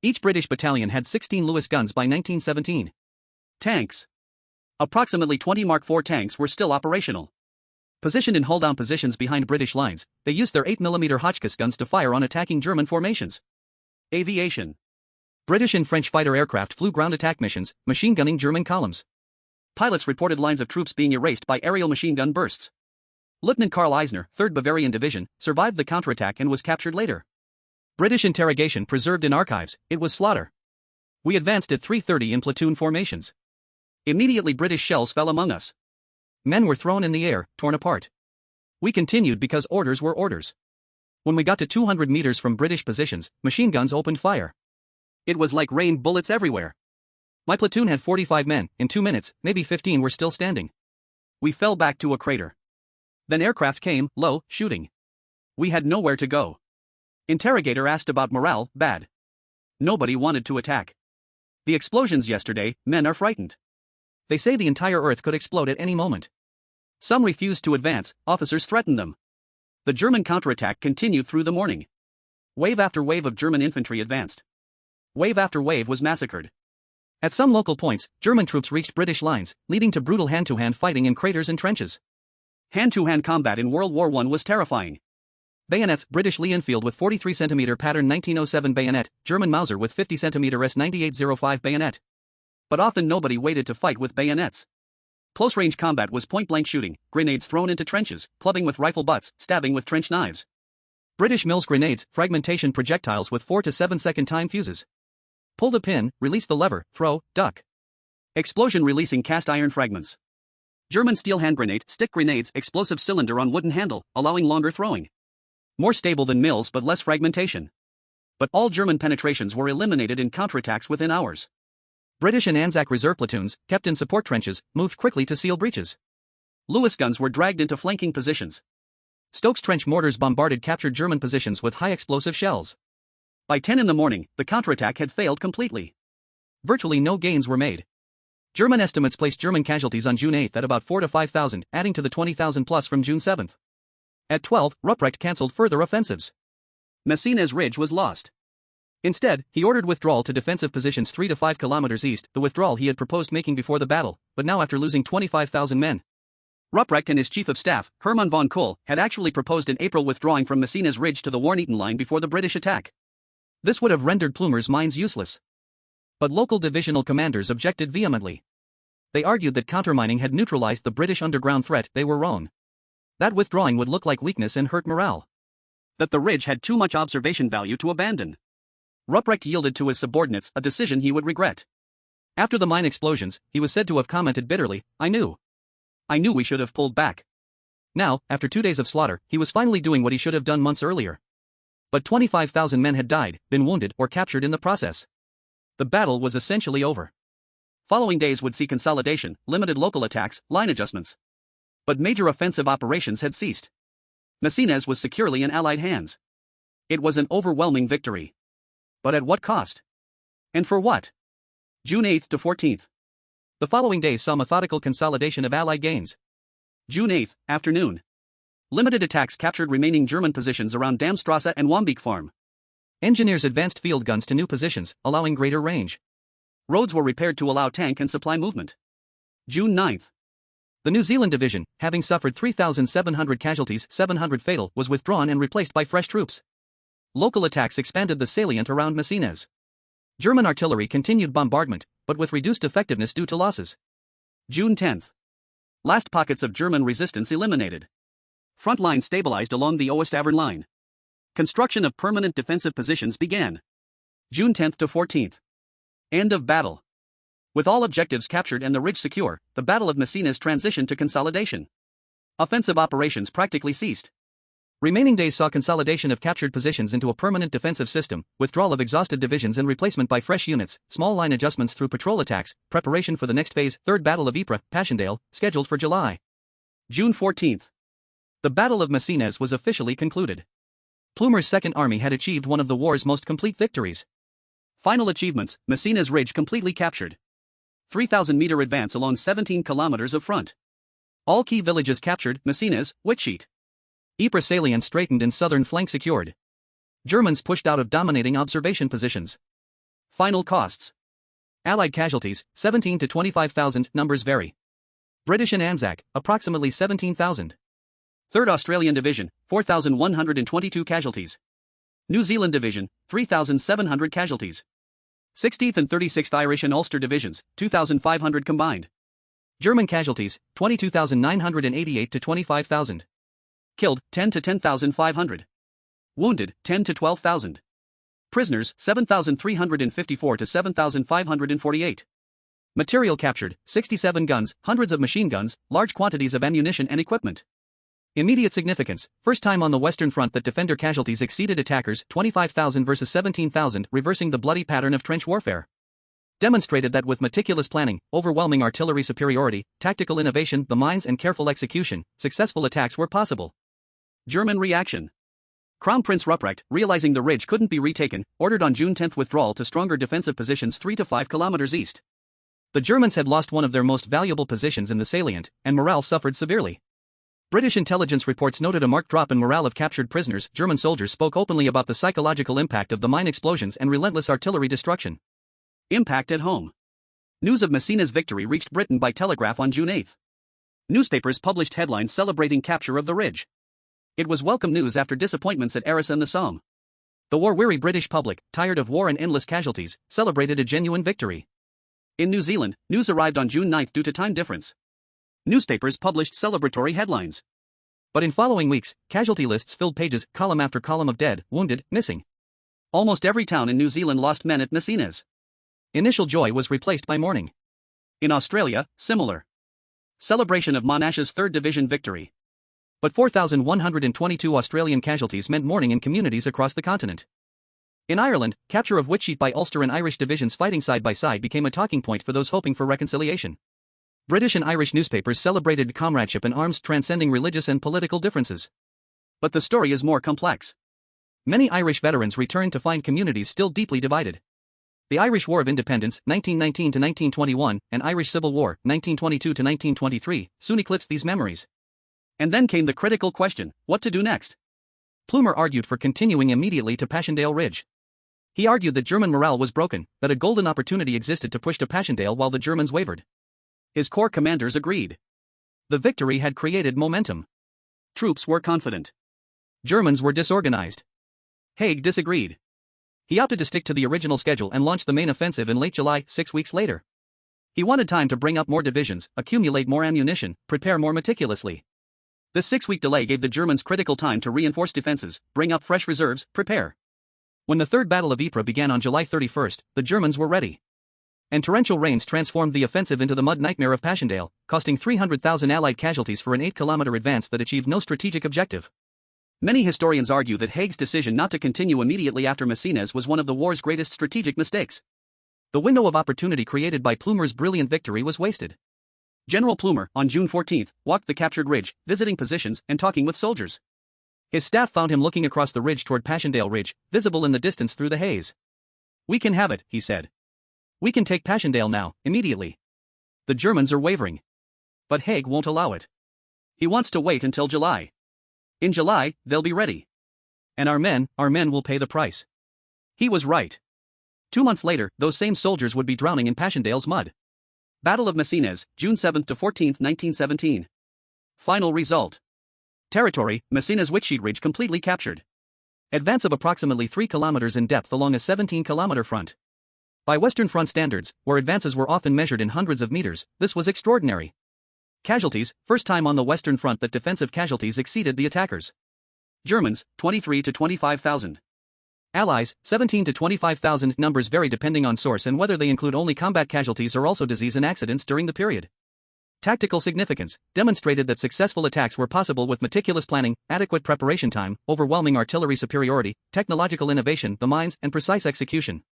Each British battalion had 16 Lewis guns by 1917. Tanks. Approximately 20 Mark IV tanks were still operational. Positioned in hull-down positions behind British lines, they used their 8mm Hotchkiss guns to fire on attacking German formations. Aviation. British and French fighter aircraft flew ground attack missions, machine gunning German columns. Pilots reported lines of troops being erased by aerial machine gun bursts. Lieutenant Karl Eisner, 3rd Bavarian Division, survived the counterattack and was captured later. British interrogation preserved in archives, it was slaughter. We advanced at 3:30 in platoon formations. Immediately British shells fell among us. Men were thrown in the air, torn apart. We continued because orders were orders. When we got to 200 meters from British positions, machine guns opened fire. It was like rain bullets everywhere. My platoon had 45 men, in 2 minutes, maybe 15 were still standing. We fell back to a crater. Then aircraft came, low, shooting. We had nowhere to go. Interrogator asked about morale, bad. Nobody wanted to attack. The explosions yesterday, men are frightened. They say the entire earth could explode at any moment. Some refused to advance, officers threatened them. The German counterattack continued through the morning. Wave after wave of German infantry advanced. Wave after wave was massacred. At some local points, German troops reached British lines, leading to brutal hand-to-hand fighting in craters and trenches. Hand-to-hand combat in World War I was terrifying. Bayonets, British Lee Enfield with 43cm pattern 1907 bayonet, German Mauser with 50cm S9805 bayonet. But often nobody waited to fight with bayonets. Close-range combat was point-blank shooting, grenades thrown into trenches, clubbing with rifle butts, stabbing with trench knives. British Mills grenades, fragmentation projectiles with 4 to 7 second time fuses. Pull the pin, release the lever, throw, duck. Explosion releasing cast iron fragments. German steel hand grenade, stick grenades, explosive cylinder on wooden handle, allowing longer throwing. More stable than Mills but less fragmentation. But all German penetrations were eliminated in counterattacks within hours. British and Anzac reserve platoons, kept in support trenches, moved quickly to seal breaches. Lewis guns were dragged into flanking positions. Stokes trench mortars bombarded captured German positions with high explosive shells. By 10 in the morning, the counterattack had failed completely. Virtually no gains were made. German estimates placed German casualties on June 8 at about 4 to 5,000, adding to the 20,000 plus from June 7. At 12, Ruprecht cancelled further offensives. Messines Ridge was lost. Instead, he ordered withdrawal to defensive positions 3 to 5 kilometers east, the withdrawal he had proposed making before the battle, but now after losing 25,000 men. Ruprecht and his chief of staff, Hermann von Kohl, had actually proposed in April withdrawing from Messines Ridge to the Warneton line before the British attack. This would have rendered Plumer's mines useless. But local divisional commanders objected vehemently. They argued that countermining had neutralized the British underground threat. They were wrong. That withdrawing would look like weakness and hurt morale. That the ridge had too much observation value to abandon. Ruprecht yielded to his subordinates, a decision he would regret. After the mine explosions, he was said to have commented bitterly, I knew we should have pulled back. Now, after 2 days of slaughter, he was finally doing what he should have done months earlier. But 25,000 men had died, been wounded, or captured in the process. The battle was essentially over. Following days would see consolidation, limited local attacks, line adjustments. But major offensive operations had ceased. Messines was securely in Allied hands. It was an overwhelming victory. But at what cost? And for what? June 8 to 14th. The following days saw methodical consolidation of Allied gains. June 8, afternoon. Limited attacks captured remaining German positions around Damstrasse and Wambeek Farm. Engineers advanced field guns to new positions, allowing greater range. Roads were repaired to allow tank and supply movement. June 9. The New Zealand Division, having suffered 3,700 casualties, 700 fatal, was withdrawn and replaced by fresh troops. Local attacks expanded the salient around Messines. German artillery continued bombardment, but with reduced effectiveness due to losses. June 10. Last pockets of German resistance eliminated. Front line stabilized along the Oost-Avern line. Construction of permanent defensive positions began. June 10 to 14. End of battle. With all objectives captured and the ridge secure, the Battle of Messines transitioned to consolidation. Offensive operations practically ceased. Remaining days saw consolidation of captured positions into a permanent defensive system, withdrawal of exhausted divisions and replacement by fresh units, small line adjustments through patrol attacks, preparation for the next phase, 3rd Battle of Ypres, Passchendaele, scheduled for July. June 14. The Battle of Messines was officially concluded. Plumer's Second Army had achieved one of the war's most complete victories. Final achievements: Messines Ridge completely captured. 3,000-meter advance along 17 kilometers of front. All key villages captured, Messines, Whitsheet. Ypres salient straightened and southern flank secured. Germans pushed out of dominating observation positions. Final costs. Allied casualties, 17 to 25,000, numbers vary. British in Anzac, approximately 17,000. 3rd Australian Division, 4,122 casualties. New Zealand Division, 3,700 casualties. 60th and 36th Irish and Ulster Divisions, 2,500 combined. German casualties, 22,988 to 25,000. Killed, 10 to 10,500. Wounded, 10 to 12,000. Prisoners, 7,354 to 7,548. Material captured, 67 guns, hundreds of machine guns, large quantities of ammunition and equipment. Immediate significance, first time on the Western Front that defender casualties exceeded attackers, 25,000 versus 17,000, reversing the bloody pattern of trench warfare. Demonstrated that with meticulous planning, overwhelming artillery superiority, tactical innovation, the mines and careful execution, successful attacks were possible. German reaction. Crown Prince Ruprecht, realizing the ridge couldn't be retaken, ordered on June 10 withdrawal to stronger defensive positions 3 to 5 kilometers east. The Germans had lost one of their most valuable positions in the salient, and morale suffered severely. British intelligence reports noted a marked drop in morale of captured prisoners. German soldiers spoke openly about the psychological impact of the mine explosions and relentless artillery destruction. Impact at home. News of Messines' victory reached Britain by telegraph on June 8. Newspapers published headlines celebrating capture of the ridge. It was welcome news after disappointments at Arras and the Somme. The war-weary British public, tired of war and endless casualties, celebrated a genuine victory. In New Zealand, news arrived on June 9 due to time difference. Newspapers published celebratory headlines. But in following weeks, casualty lists filled pages, column after column of dead, wounded, missing. Almost every town in New Zealand lost men at Messines. Initial joy was replaced by mourning. In Australia, similar. Celebration of Monash's 3rd Division victory. But 4,122 Australian casualties meant mourning in communities across the continent. In Ireland, capture of Whitsheet by Ulster and Irish divisions fighting side by side became a talking point for those hoping for reconciliation. British and Irish newspapers celebrated comradeship and arms transcending religious and political differences. But the story is more complex. Many Irish veterans returned to find communities still deeply divided. The Irish War of Independence, 1919 to 1921, and Irish Civil War, 1922 to 1923, soon eclipsed these memories. And then came the critical question, what to do next? Plumer argued for continuing immediately to Passchendaele Ridge. He argued that German morale was broken, that a golden opportunity existed to push to Passchendaele while the Germans wavered. His corps commanders agreed. The victory had created momentum. Troops were confident. Germans were disorganized. Haig disagreed. He opted to stick to the original schedule and launched the main offensive in late July, 6 weeks later. He wanted time to bring up more divisions, accumulate more ammunition, prepare more meticulously. This 6-week delay gave the Germans critical time to reinforce defenses, bring up fresh reserves, prepare. When the Third Battle of Ypres began on July 31, the Germans were ready. And torrential rains transformed the offensive into the mud nightmare of Passchendaele, costing 300,000 Allied casualties for an 8-kilometer advance that achieved no strategic objective. Many historians argue that Haig's decision not to continue immediately after Messines was one of the war's greatest strategic mistakes. The window of opportunity created by Plumer's brilliant victory was wasted. General Plumer, on June 14, walked the captured ridge, visiting positions and talking with soldiers. His staff found him looking across the ridge toward Passchendaele Ridge, visible in the distance through the haze. "We can have it," he said. "We can take Passchendaele now, immediately. The Germans are wavering. But Haig won't allow it. He wants to wait until July. In July, they'll be ready. And our men will pay the price." He was right. 2 months later, those same soldiers would be drowning in Passchendaele's mud. Battle of Messines, June 7 to 14, 1917. Final result. Territory, Messines-Whitsheet Ridge completely captured. Advance of approximately 3 kilometers in depth along a 17-kilometer front. By Western Front standards, where advances were often measured in hundreds of meters, this was extraordinary. Casualties, first time on the Western Front that defensive casualties exceeded the attackers. Germans, 23 to 25,000. Allies, 17 to 25,000. Numbers vary depending on source and whether they include only combat casualties or also disease and accidents during the period. Tactical significance, demonstrated that successful attacks were possible with meticulous planning, adequate preparation time, overwhelming artillery superiority, technological innovation, the mines, and precise execution.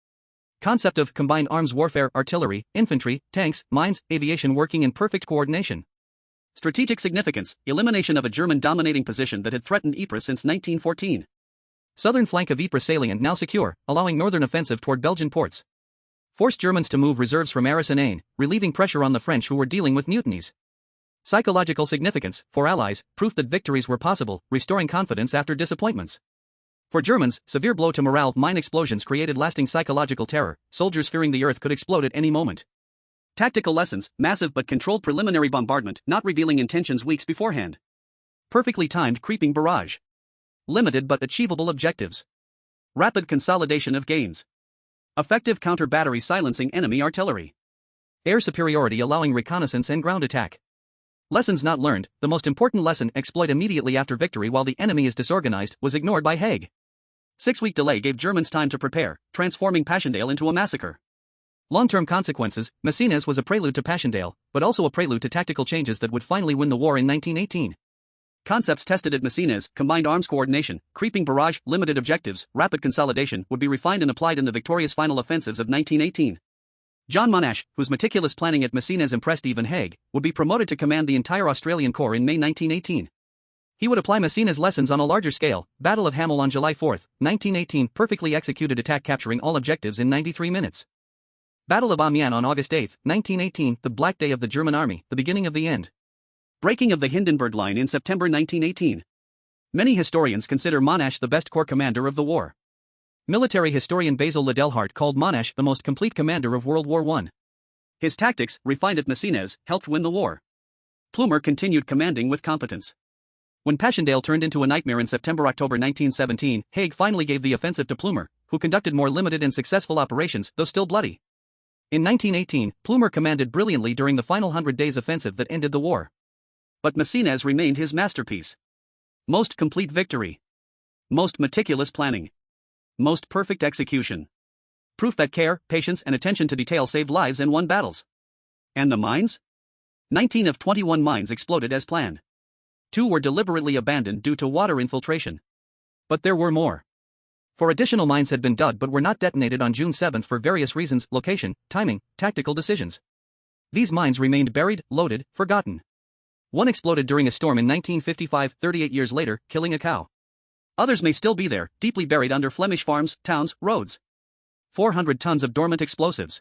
Concept of combined arms warfare, artillery, infantry, tanks, mines, aviation working in perfect coordination. Strategic significance, elimination of a German-dominating position that had threatened Ypres since 1914. Southern flank of Ypres salient now secure, allowing northern offensive toward Belgian ports. Forced Germans to move reserves from Arras and Aisne, relieving pressure on the French who were dealing with mutinies. Psychological significance, for Allies, proof that victories were possible, restoring confidence after disappointments. For Germans, severe blow to morale, mine explosions created lasting psychological terror, soldiers fearing the earth could explode at any moment. Tactical lessons, massive but controlled preliminary bombardment, not revealing intentions weeks beforehand. Perfectly timed creeping barrage. Limited but achievable objectives. Rapid consolidation of gains. Effective counter-battery silencing enemy artillery. Air superiority allowing reconnaissance and ground attack. Lessons not learned, the most important lesson, exploit immediately after victory while the enemy is disorganized, was ignored by Haig. 6-week delay gave Germans time to prepare, transforming Passchendaele into a massacre. Long-term consequences, Messines was a prelude to Passchendaele, but also a prelude to tactical changes that would finally win the war in 1918. Concepts tested at Messines, combined arms coordination, creeping barrage, limited objectives, rapid consolidation, would be refined and applied in the victorious final offensives of 1918. John Monash, whose meticulous planning at Messines impressed even Haig, would be promoted to command the entire Australian Corps in May 1918. He would apply Messines' lessons on a larger scale. Battle of Hamel on July 4, 1918, perfectly executed attack capturing all objectives in 93 minutes. Battle of Amiens on August 8, 1918, the Black Day of the German Army, the beginning of the end. Breaking of the Hindenburg Line in September 1918. Many historians consider Monash the best corps commander of the war. Military historian Basil Liddell called Monash the most complete commander of World War I. His tactics, refined at Messines, helped win the war. Plumer continued commanding with competence. When Passchendaele turned into a nightmare in September-October 1917, Haig finally gave the offensive to Plumer, who conducted more limited and successful operations, though still bloody. In 1918, Plumer commanded brilliantly during the final 100 days offensive that ended the war. But Messines remained his masterpiece. Most complete victory. Most meticulous planning. Most perfect execution. Proof that care, patience, and attention to detail saved lives and won battles. And the mines? 19 of 21 mines exploded as planned. 2 were deliberately abandoned due to water infiltration. But there were more. 4 additional mines had been dug but were not detonated on June 7 for various reasons: location, timing, tactical decisions. These mines remained buried, loaded, forgotten. 1 exploded during a storm in 1955, 38 years later, killing a cow. Others may still be there, deeply buried under Flemish farms, towns, roads. 400 tons of dormant explosives.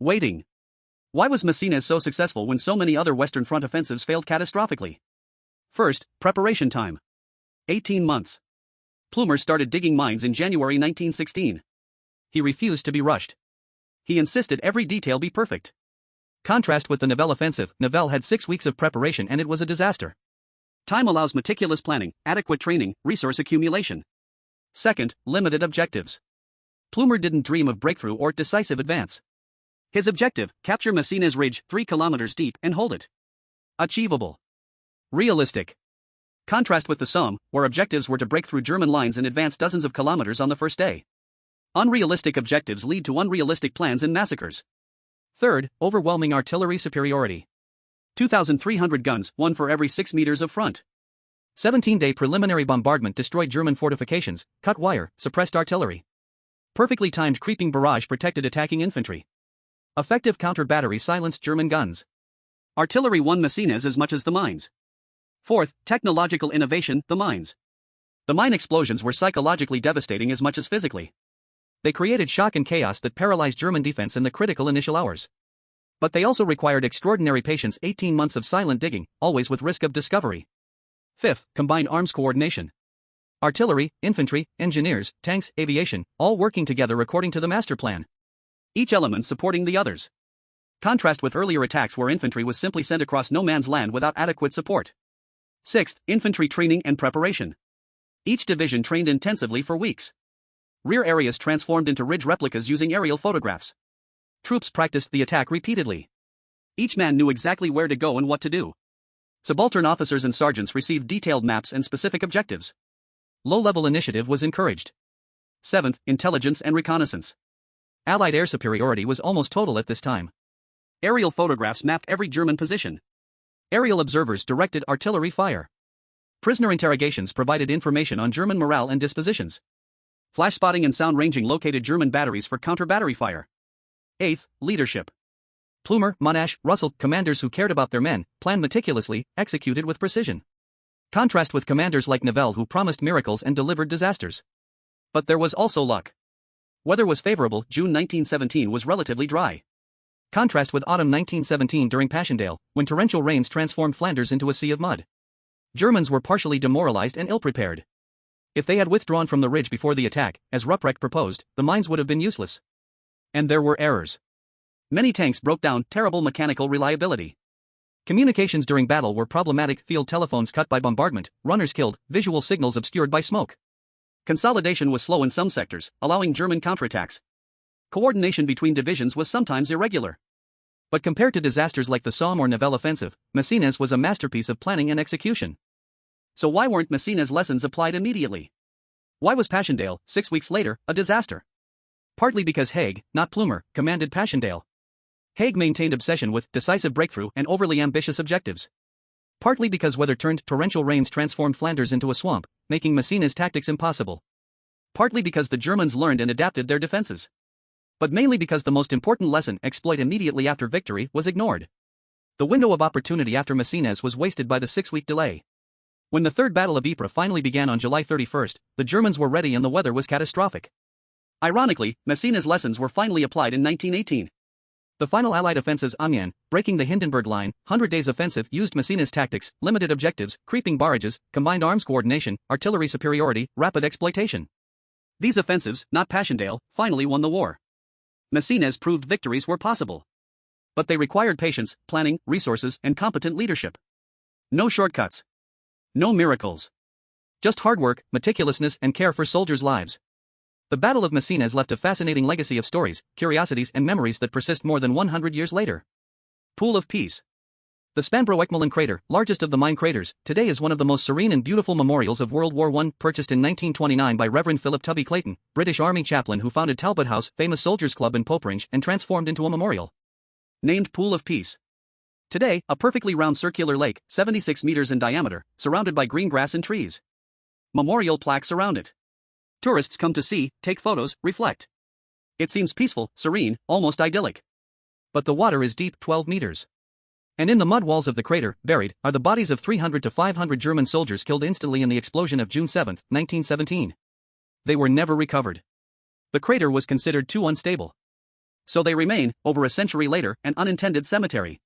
Waiting. Why was Messines so successful when so many other Western Front offensives failed catastrophically? First, preparation time. 18 months. Plumer started digging mines in January 1916. He refused to be rushed. He insisted every detail be perfect. Contrast with the Nivelle offensive. Nivelle had 6 weeks of preparation and it was a disaster. Time allows meticulous planning, adequate training, resource accumulation. Second, limited objectives. Plumer didn't dream of breakthrough or decisive advance. His objective, capture Messines Ridge 3 kilometers deep and hold it. Achievable. Realistic. Contrast with the Somme, where objectives were to break through German lines and advance dozens of kilometers on the first day. Unrealistic objectives lead to unrealistic plans and massacres. Third, overwhelming artillery superiority. 2,300 guns, 1 for every 6 meters of front. 17-day preliminary bombardment destroyed German fortifications, cut wire, suppressed artillery. Perfectly timed creeping barrage protected attacking infantry. Effective counter-battery silenced German guns. Artillery won Messines as much as the mines. Fourth, technological innovation, the mines. The mine explosions were psychologically devastating as much as physically. They created shock and chaos that paralyzed German defense in the critical initial hours. But they also required extraordinary patience: 18 months of silent digging, always with risk of discovery. Fifth, combined arms coordination. Artillery, infantry, engineers, tanks, aviation, all working together according to the master plan. Each element supporting the others. Contrast with earlier attacks where infantry was simply sent across no man's land without adequate support. Sixth, infantry training and preparation. Each division trained intensively for weeks. Rear areas transformed into ridge replicas using aerial photographs. Troops practiced the attack repeatedly. Each man knew exactly where to go and what to do. Subaltern officers and sergeants received detailed maps and specific objectives. Low-level initiative was encouraged. Seventh, intelligence and reconnaissance. Allied air superiority was almost total at this time. Aerial photographs mapped every German position. Aerial observers directed artillery fire. Prisoner interrogations provided information on German morale and dispositions. Flash spotting and sound ranging located German batteries for counter-battery fire. Eighth, leadership. Plumer, Monash, Russell, commanders who cared about their men, planned meticulously, executed with precision. Contrast with commanders like Nivelle who promised miracles and delivered disasters. But there was also luck. Weather was favorable. June 1917 was relatively dry. Contrast with autumn 1917 during Passchendaele, when torrential rains transformed Flanders into a sea of mud. Germans were partially demoralized and ill-prepared. If they had withdrawn from the ridge before the attack, as Ruprecht proposed, the mines would have been useless. And there were errors. Many tanks broke down, terrible mechanical reliability. Communications during battle were problematic, field telephones cut by bombardment, runners killed, visual signals obscured by smoke. Consolidation was slow in some sectors, allowing German counterattacks. Coordination between divisions was sometimes irregular. But compared to disasters like the Somme or Nivelle offensive, Messines was a masterpiece of planning and execution. So why weren't Messines' lessons applied immediately? Why was Passchendaele, 6 weeks later, a disaster? Partly because Haig, not Plumer, commanded Passchendaele. Haig maintained obsession with decisive breakthrough and overly ambitious objectives. Partly because weather-turned torrential rains transformed Flanders into a swamp, making Messines' tactics impossible. Partly because the Germans learned and adapted their defenses. But mainly because the most important lesson, exploit immediately after victory, was ignored. The window of opportunity after Messines was wasted by the 6-week delay. When the Third Battle of Ypres finally began on July 31, the Germans were ready and the weather was catastrophic. Ironically, Messines' lessons were finally applied in 1918. The final Allied offensives Amiens, breaking the Hindenburg Line, 100 Days Offensive used Messines' tactics, limited objectives, creeping barrages, combined arms coordination, artillery superiority, rapid exploitation. These offensives, not Passchendaele, finally won the war. Messines proved victories were possible. But they required patience, planning, resources, and competent leadership. No shortcuts. No miracles. Just hard work, meticulousness, and care for soldiers' lives. The Battle of Messines left a fascinating legacy of stories, curiosities, and memories that persist more than 100 years later. Pool of Peace. The Spanbroek-Ekmalen crater, largest of the mine craters, today is one of the most serene and beautiful memorials of World War I, purchased in 1929 by Reverend Philip Tubby Clayton, British Army chaplain who founded Talbot House, famous soldiers' club in Poperinghe, and transformed into a memorial. Named Pool of Peace. Today, a perfectly round circular lake, 76 meters in diameter, surrounded by green grass and trees. Memorial plaques surround it. Tourists come to see, take photos, reflect. It seems peaceful, serene, almost idyllic. But the water is deep, 12 meters. And in the mud walls of the crater, buried, are the bodies of 300 to 500 German soldiers killed instantly in the explosion of June 7, 1917. They were never recovered. The crater was considered too unstable. So they remain, over a century later, an unintended cemetery.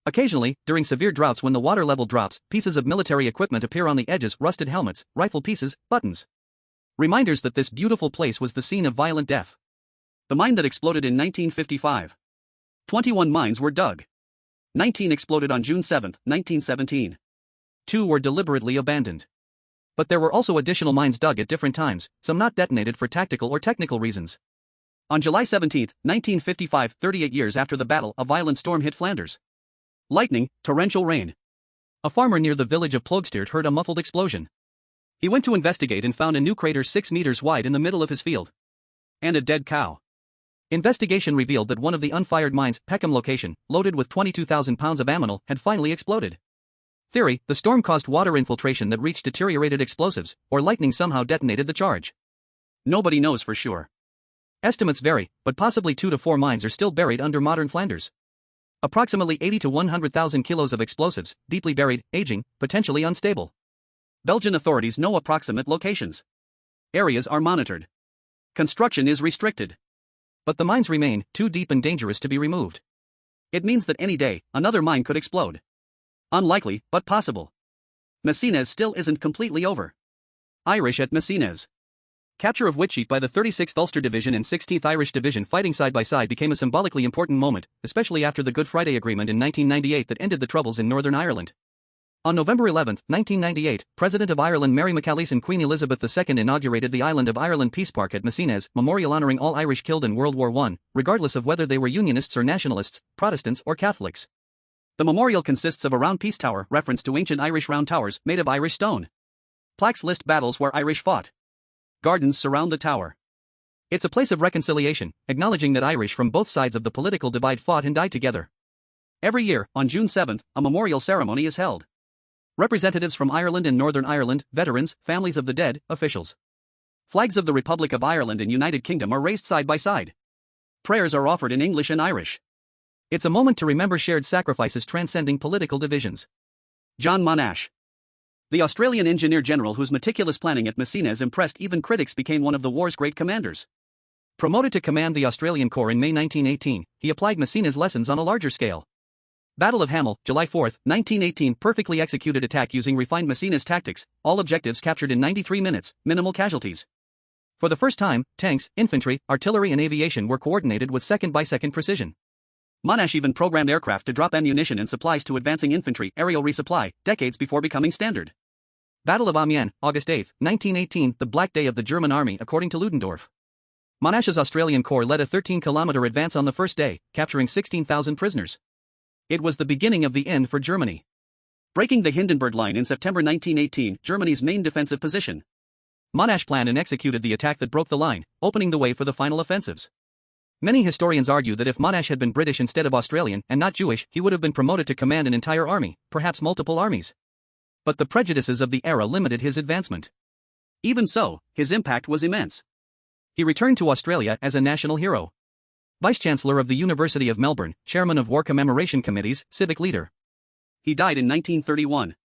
Occasionally, during severe droughts when the water level drops, pieces of military equipment appear on the edges, rusted helmets, rifle pieces, buttons. Reminders that this beautiful place was the scene of violent death. The mine that exploded in 1955. 21 mines were dug. 19 exploded on June 7, 1917. 2 were deliberately abandoned. But there were also additional mines dug at different times, some not detonated for tactical or technical reasons. On July 17, 1955, 38 years after the battle, a violent storm hit Flanders. Lightning, torrential rain. A farmer near the village of Ploegsteert heard a muffled explosion. He went to investigate and found a new crater 6 meters wide in the middle of his field. And a dead cow. Investigation revealed that one of the unfired mines, Peckham location, loaded with 22,000 pounds of ammonal, had finally exploded. Theory: the storm caused water infiltration that reached deteriorated explosives, or lightning somehow detonated the charge. Nobody knows for sure. Estimates vary, but possibly 2 to 4 mines are still buried under modern Flanders. Approximately 80 to 100,000 kilos of explosives, deeply buried, aging, potentially unstable. Belgian authorities know approximate locations. Areas are monitored. Construction is restricted. But the mines remain, too deep and dangerous to be removed. It means that any day, another mine could explode. Unlikely, but possible. Messines still isn't completely over. Irish at Messines. Capture of Whitsheet by the 36th Ulster Division and 16th Irish Division fighting side by side became a symbolically important moment, especially after the Good Friday Agreement in 1998 that ended the Troubles in Northern Ireland. On November 11, 1998, President of Ireland Mary McAleese and Queen Elizabeth II inaugurated the Island of Ireland Peace Park at Messines, memorial honoring all Irish killed in World War I, regardless of whether they were Unionists or Nationalists, Protestants or Catholics. The memorial consists of a round peace tower, reference to ancient Irish round towers made of Irish stone. Plaques list battles where Irish fought. Gardens surround the tower. It's a place of reconciliation, acknowledging that Irish from both sides of the political divide fought and died together. Every year, on June 7, a memorial ceremony is held. Representatives from Ireland and Northern Ireland, veterans, families of the dead, officials. Flags of the Republic of Ireland and United Kingdom are raised side by side. Prayers are offered in English and Irish. It's a moment to remember shared sacrifices transcending political divisions. John Monash. The Australian engineer general whose meticulous planning at Messines impressed even critics became one of the war's great commanders. Promoted to command the Australian Corps in May 1918, he applied Messines' lessons on a larger scale. Battle of Hamel, July 4, 1918. Perfectly executed attack using refined Messines tactics, all objectives captured in 93 minutes, minimal casualties. For the first time, tanks, infantry, artillery and aviation were coordinated with second-by-second precision. Monash even programmed aircraft to drop ammunition and supplies to advancing infantry aerial resupply, decades before becoming standard. Battle of Amiens, August 8, 1918, the Black Day of the German Army according to Ludendorff. Monash's Australian Corps led a 13-kilometer advance on the first day, capturing 16,000 prisoners. It was the beginning of the end for Germany. Breaking the Hindenburg Line in September 1918, Germany's main defensive position. Monash planned and executed the attack that broke the line, opening the way for the final offensives. Many historians argue that if Monash had been British instead of Australian and not Jewish, he would have been promoted to command an entire army, perhaps multiple armies. But the prejudices of the era limited his advancement. Even so, his impact was immense. He returned to Australia as a national hero. Vice-Chancellor of the University of Melbourne, Chairman of War Commemoration Committees, civic leader. He died in 1931.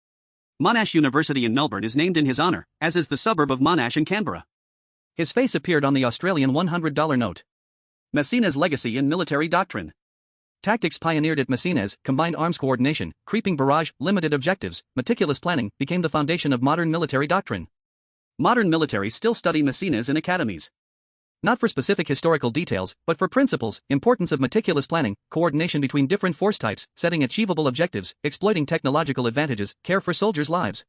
Monash University in Melbourne is named in his honour, as is the suburb of Monash in Canberra. His face appeared on the Australian $100 note. Messines' legacy in military doctrine. Tactics pioneered at Messines, combined arms coordination, creeping barrage, limited objectives, meticulous planning, became the foundation of modern military doctrine. Modern militaries still study Messines in academies. Not for specific historical details, but for principles, importance of meticulous planning, coordination between different force types, setting achievable objectives, exploiting technological advantages, care for soldiers' lives.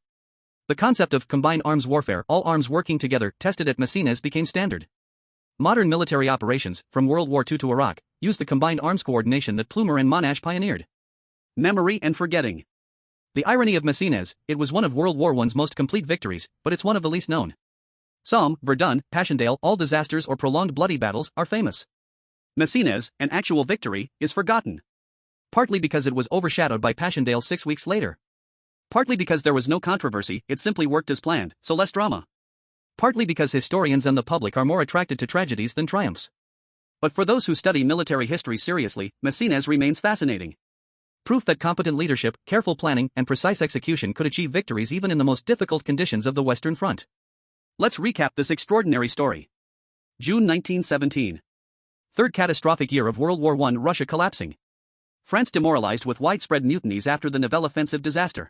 The concept of combined arms warfare, all arms working together, tested at Messines became standard. Modern military operations, from World War II to Iraq, use the combined arms coordination that Plumer and Monash pioneered. Memory and forgetting. The irony of Messines, it was one of World War I's most complete victories, but it's one of the least known. Somme, Verdun, Passchendaele, all disasters or prolonged bloody battles are famous. Messines, an actual victory, is forgotten. Partly because it was overshadowed by Passchendaele 6 weeks later. Partly because there was no controversy, it simply worked as planned, so less drama. Partly because historians and the public are more attracted to tragedies than triumphs. But for those who study military history seriously, Messines remains fascinating. Proof that competent leadership, careful planning, and precise execution could achieve victories even in the most difficult conditions of the Western Front. Let's recap this extraordinary story. June 1917. Third catastrophic year of World War I. Russia collapsing. France demoralized with widespread mutinies after the Nivelle offensive disaster.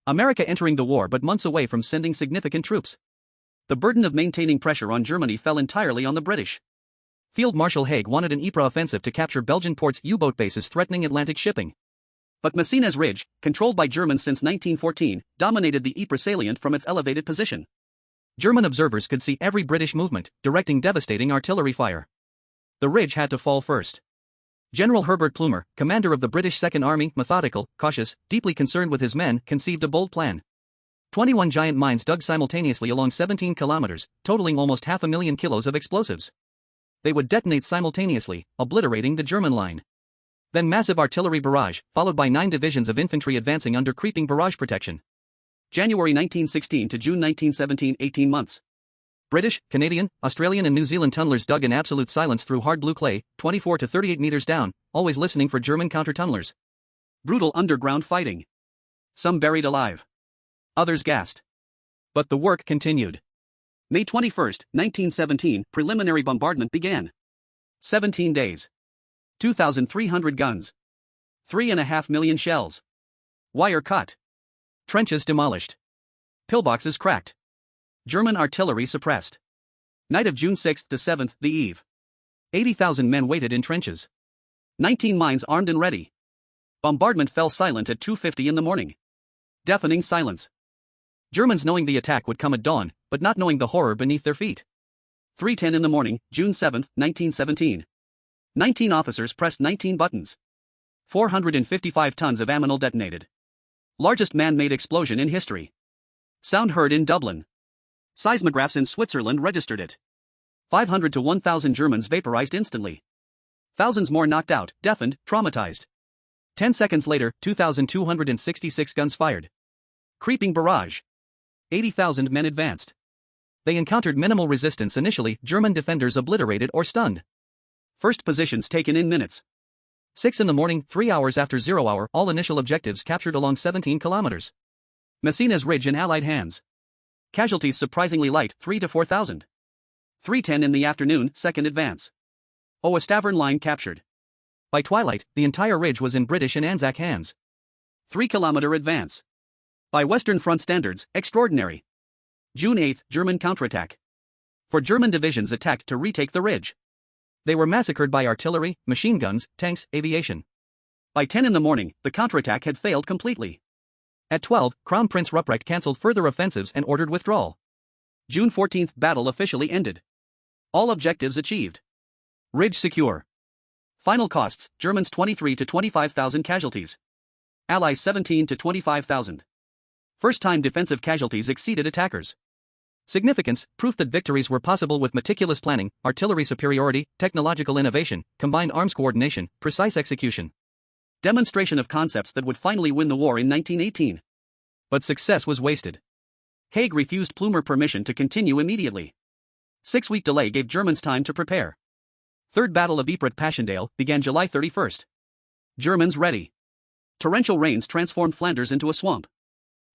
America entering the war but months away from sending significant troops. The burden of maintaining pressure on Germany fell entirely on the British. Field Marshal Haig wanted an Ypres offensive to capture Belgian ports' U-boat bases threatening Atlantic shipping. But Messines Ridge, controlled by Germans since 1914, dominated the Ypres salient from its elevated position. German observers could see every British movement, directing devastating artillery fire. The ridge had to fall first. General Herbert Plumer, commander of the British Second Army, methodical, cautious, deeply concerned with his men, conceived a bold plan. 21 giant mines dug simultaneously along 17 kilometers, totaling almost 500,000 kilos of explosives. They would detonate simultaneously, obliterating the German line. Then massive artillery barrage, followed by 9 divisions of infantry advancing under creeping barrage protection. January 1916 to June 1917, 18 months. British, Canadian, Australian and New Zealand tunnelers dug in absolute silence through hard blue clay, 24 to 38 meters down, always listening for German counter-tunnelers. Brutal underground fighting. Some buried alive. Others gassed. But the work continued. May 21, 1917, preliminary bombardment began. 17 days. 2,300 guns. 3.5 million shells. Wire cut. Trenches demolished. Pillboxes cracked. German artillery suppressed. Night of June 6 to 7, the eve. 80,000 men waited in trenches. 19 mines armed and ready. Bombardment fell silent at 2:50 in the morning. Deafening silence. Germans knowing the attack would come at dawn, but not knowing the horror beneath their feet. 3:10 in the morning, June 7, 1917. 19 officers pressed 19 buttons. 455 tons of ammunition detonated. Largest man-made explosion in history. Sound heard in Dublin. Seismographs in Switzerland registered it. 500 to 1,000 Germans vaporized instantly. Thousands more knocked out, deafened, traumatized. 10 seconds later, 2,266 guns fired. Creeping barrage. 80,000 men advanced. They encountered minimal resistance initially, German defenders obliterated or stunned. First positions taken in minutes. 6 in the morning, 3 hours after 0 hour, all initial objectives captured along 17 kilometers. Messines Ridge in Allied hands. Casualties surprisingly light, 3 to 4,000. 3:10 in the afternoon, second advance. Oestavern line captured. By twilight, the entire ridge was in British and Anzac hands. 3-kilometer advance. By Western Front standards, extraordinary. June 8, German counterattack. 4 German divisions attacked to retake the ridge. They were massacred by artillery, machine guns, tanks, aviation. By 10 in the morning, the counterattack had failed completely. At 12, Crown Prince Ruprecht cancelled further offensives and ordered withdrawal. June 14, battle officially ended. All objectives achieved. Ridge secure. Final costs, Germans 23 to 25,000 casualties. Allies 17 to 25,000. First-time defensive casualties exceeded attackers. Significance, proof that victories were possible with meticulous planning, artillery superiority, technological innovation, combined arms coordination, precise execution. Demonstration of concepts that would finally win the war in 1918. But success was wasted. Haig refused Plumer permission to continue immediately. 6-week delay gave Germans time to prepare. Third Battle of Ypres-Passchendaele began July 31. Germans ready. Torrential rains transformed Flanders into a swamp.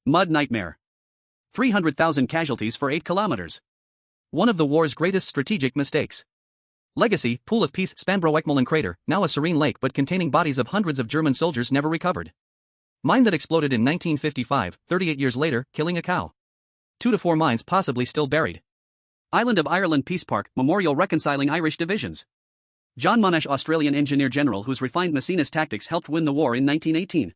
Mud nightmare. 300,000 casualties for 8 kilometers. One of the war's greatest strategic mistakes. Legacy, Pool of Peace, Spanbroek-Molen crater, now a serene lake but containing bodies of hundreds of German soldiers never recovered. Mine that exploded in 1955, 38 years later, killing a cow. 2 to 4 mines possibly still buried. Island of Ireland Peace Park, memorial reconciling Irish divisions. John Monash, Australian engineer general whose refined Messines tactics helped win the war in 1918.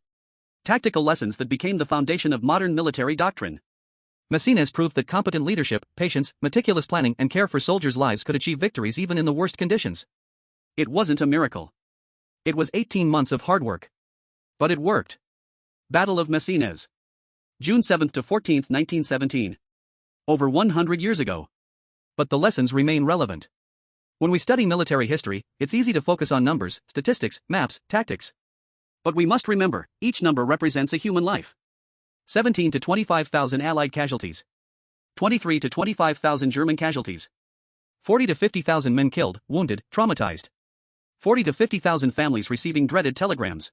Tactical lessons that became the foundation of modern military doctrine. Messines proved that competent leadership, patience, meticulous planning and care for soldiers' lives could achieve victories even in the worst conditions. It wasn't a miracle. It was 18 months of hard work. But it worked. Battle of Messines. June 7 to 14, 1917. Over 100 years ago. But the lessons remain relevant. When we study military history, it's easy to focus on numbers, statistics, maps, tactics. But we must remember, each number represents a human life. 17 to 25,000 Allied casualties. 23 to 25,000 German casualties. 40 to 50,000 men killed, wounded, traumatized. 40 to 50,000 families receiving dreaded telegrams.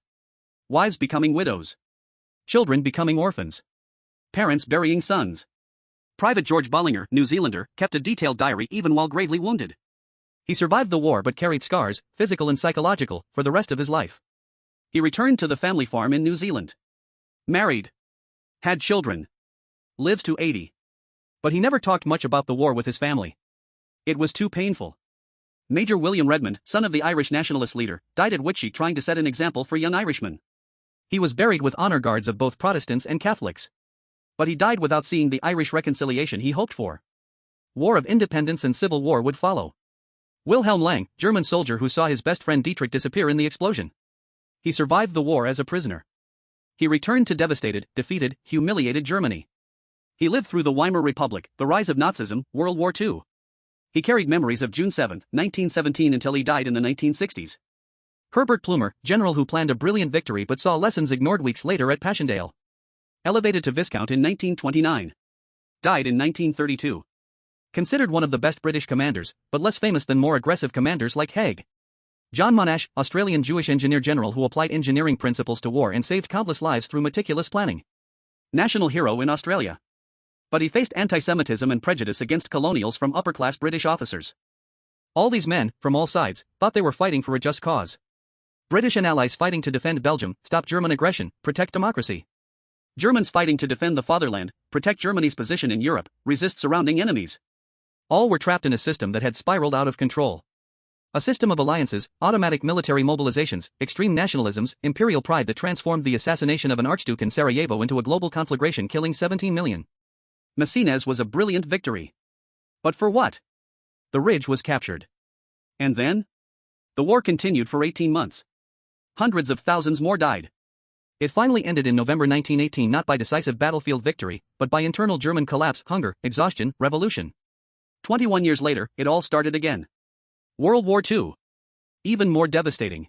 Wives becoming widows. Children becoming orphans. Parents burying sons. Private George Bollinger, New Zealander, kept a detailed diary even while gravely wounded. He survived the war but carried scars, physical and psychological, for the rest of his life. He returned to the family farm in New Zealand. Married. Had children. Lived to 80. But he never talked much about the war with his family. It was too painful. Major William Redmond, son of the Irish nationalist leader, died at Whitchie trying to set an example for young Irishmen. He was buried with honor guards of both Protestants and Catholics. But he died without seeing the Irish reconciliation he hoped for. War of independence and civil war would follow. Wilhelm Lang, German soldier who saw his best friend Dietrich disappear in the explosion. He survived the war as a prisoner. He returned to devastated, defeated, humiliated Germany. He lived through the Weimar Republic, the rise of Nazism, World War II. He carried memories of June 7, 1917 until he died in the 1960s. Herbert Plumer, general who planned a brilliant victory but saw lessons ignored weeks later at Passchendaele. Elevated to Viscount in 1929. Died in 1932. Considered one of the best British commanders, but less famous than more aggressive commanders like Haig. John Monash, Australian Jewish engineer general who applied engineering principles to war and saved countless lives through meticulous planning. National hero in Australia. But he faced anti-Semitism and prejudice against colonials from upper-class British officers. All these men, from all sides, thought they were fighting for a just cause. British and Allies fighting to defend Belgium, stop German aggression, protect democracy. Germans fighting to defend the fatherland, protect Germany's position in Europe, resist surrounding enemies. All were trapped in a system that had spiraled out of control. A system of alliances, automatic military mobilizations, extreme nationalisms, imperial pride that transformed the assassination of an archduke in Sarajevo into a global conflagration killing 17 million. Messines was a brilliant victory. But for what? The ridge was captured. And then? The war continued for 18 months. Hundreds of thousands more died. It finally ended in November 1918 not by decisive battlefield victory, but by internal German collapse, hunger, exhaustion, revolution. 21 years later, it all started again. World War II. Even more devastating.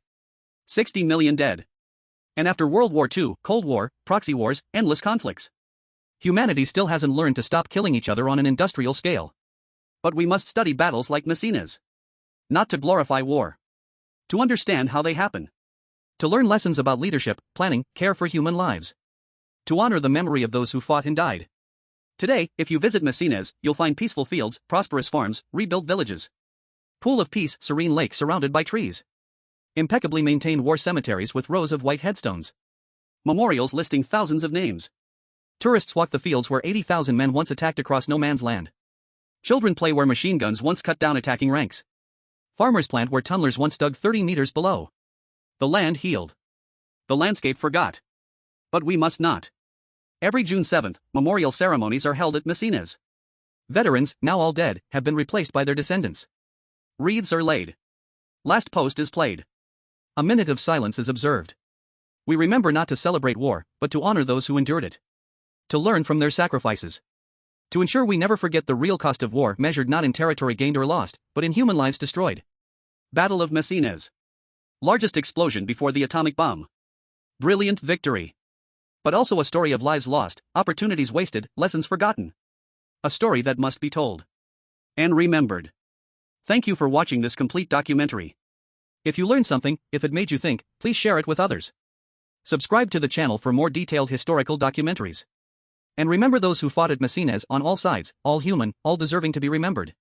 60 million dead. And after World War II, Cold War, proxy wars, endless conflicts. Humanity still hasn't learned to stop killing each other on an industrial scale. But we must study battles like Messines. Not to glorify war. To understand how they happen. To learn lessons about leadership, planning, care for human lives. To honor the memory of those who fought and died. Today, if you visit Messines, you'll find peaceful fields, prosperous farms, rebuilt villages. Pool of Peace, serene lake surrounded by trees. Impeccably maintained war cemeteries with rows of white headstones. Memorials listing thousands of names. Tourists walk the fields where 80,000 men once attacked across no man's land. Children play where machine guns once cut down attacking ranks. Farmers plant where tunnelers once dug 30 meters below. The land healed. The landscape forgot. But we must not. Every June 7th, memorial ceremonies are held at Messines. Veterans, now all dead, have been replaced by their descendants. Wreaths are laid. Last post is played. A minute of silence is observed. We remember not to celebrate war, but to honor those who endured it. To learn from their sacrifices. To ensure we never forget the real cost of war measured not in territory gained or lost, but in human lives destroyed. Battle of Messines. Largest explosion before the atomic bomb. Brilliant victory. But also a story of lives lost, opportunities wasted, lessons forgotten. A story that must be told. And remembered. Thank you for watching this complete documentary. If you learned something, if it made you think, please share it with others. Subscribe to the channel for more detailed historical documentaries. And remember those who fought at Messines on all sides, all human, all deserving to be remembered.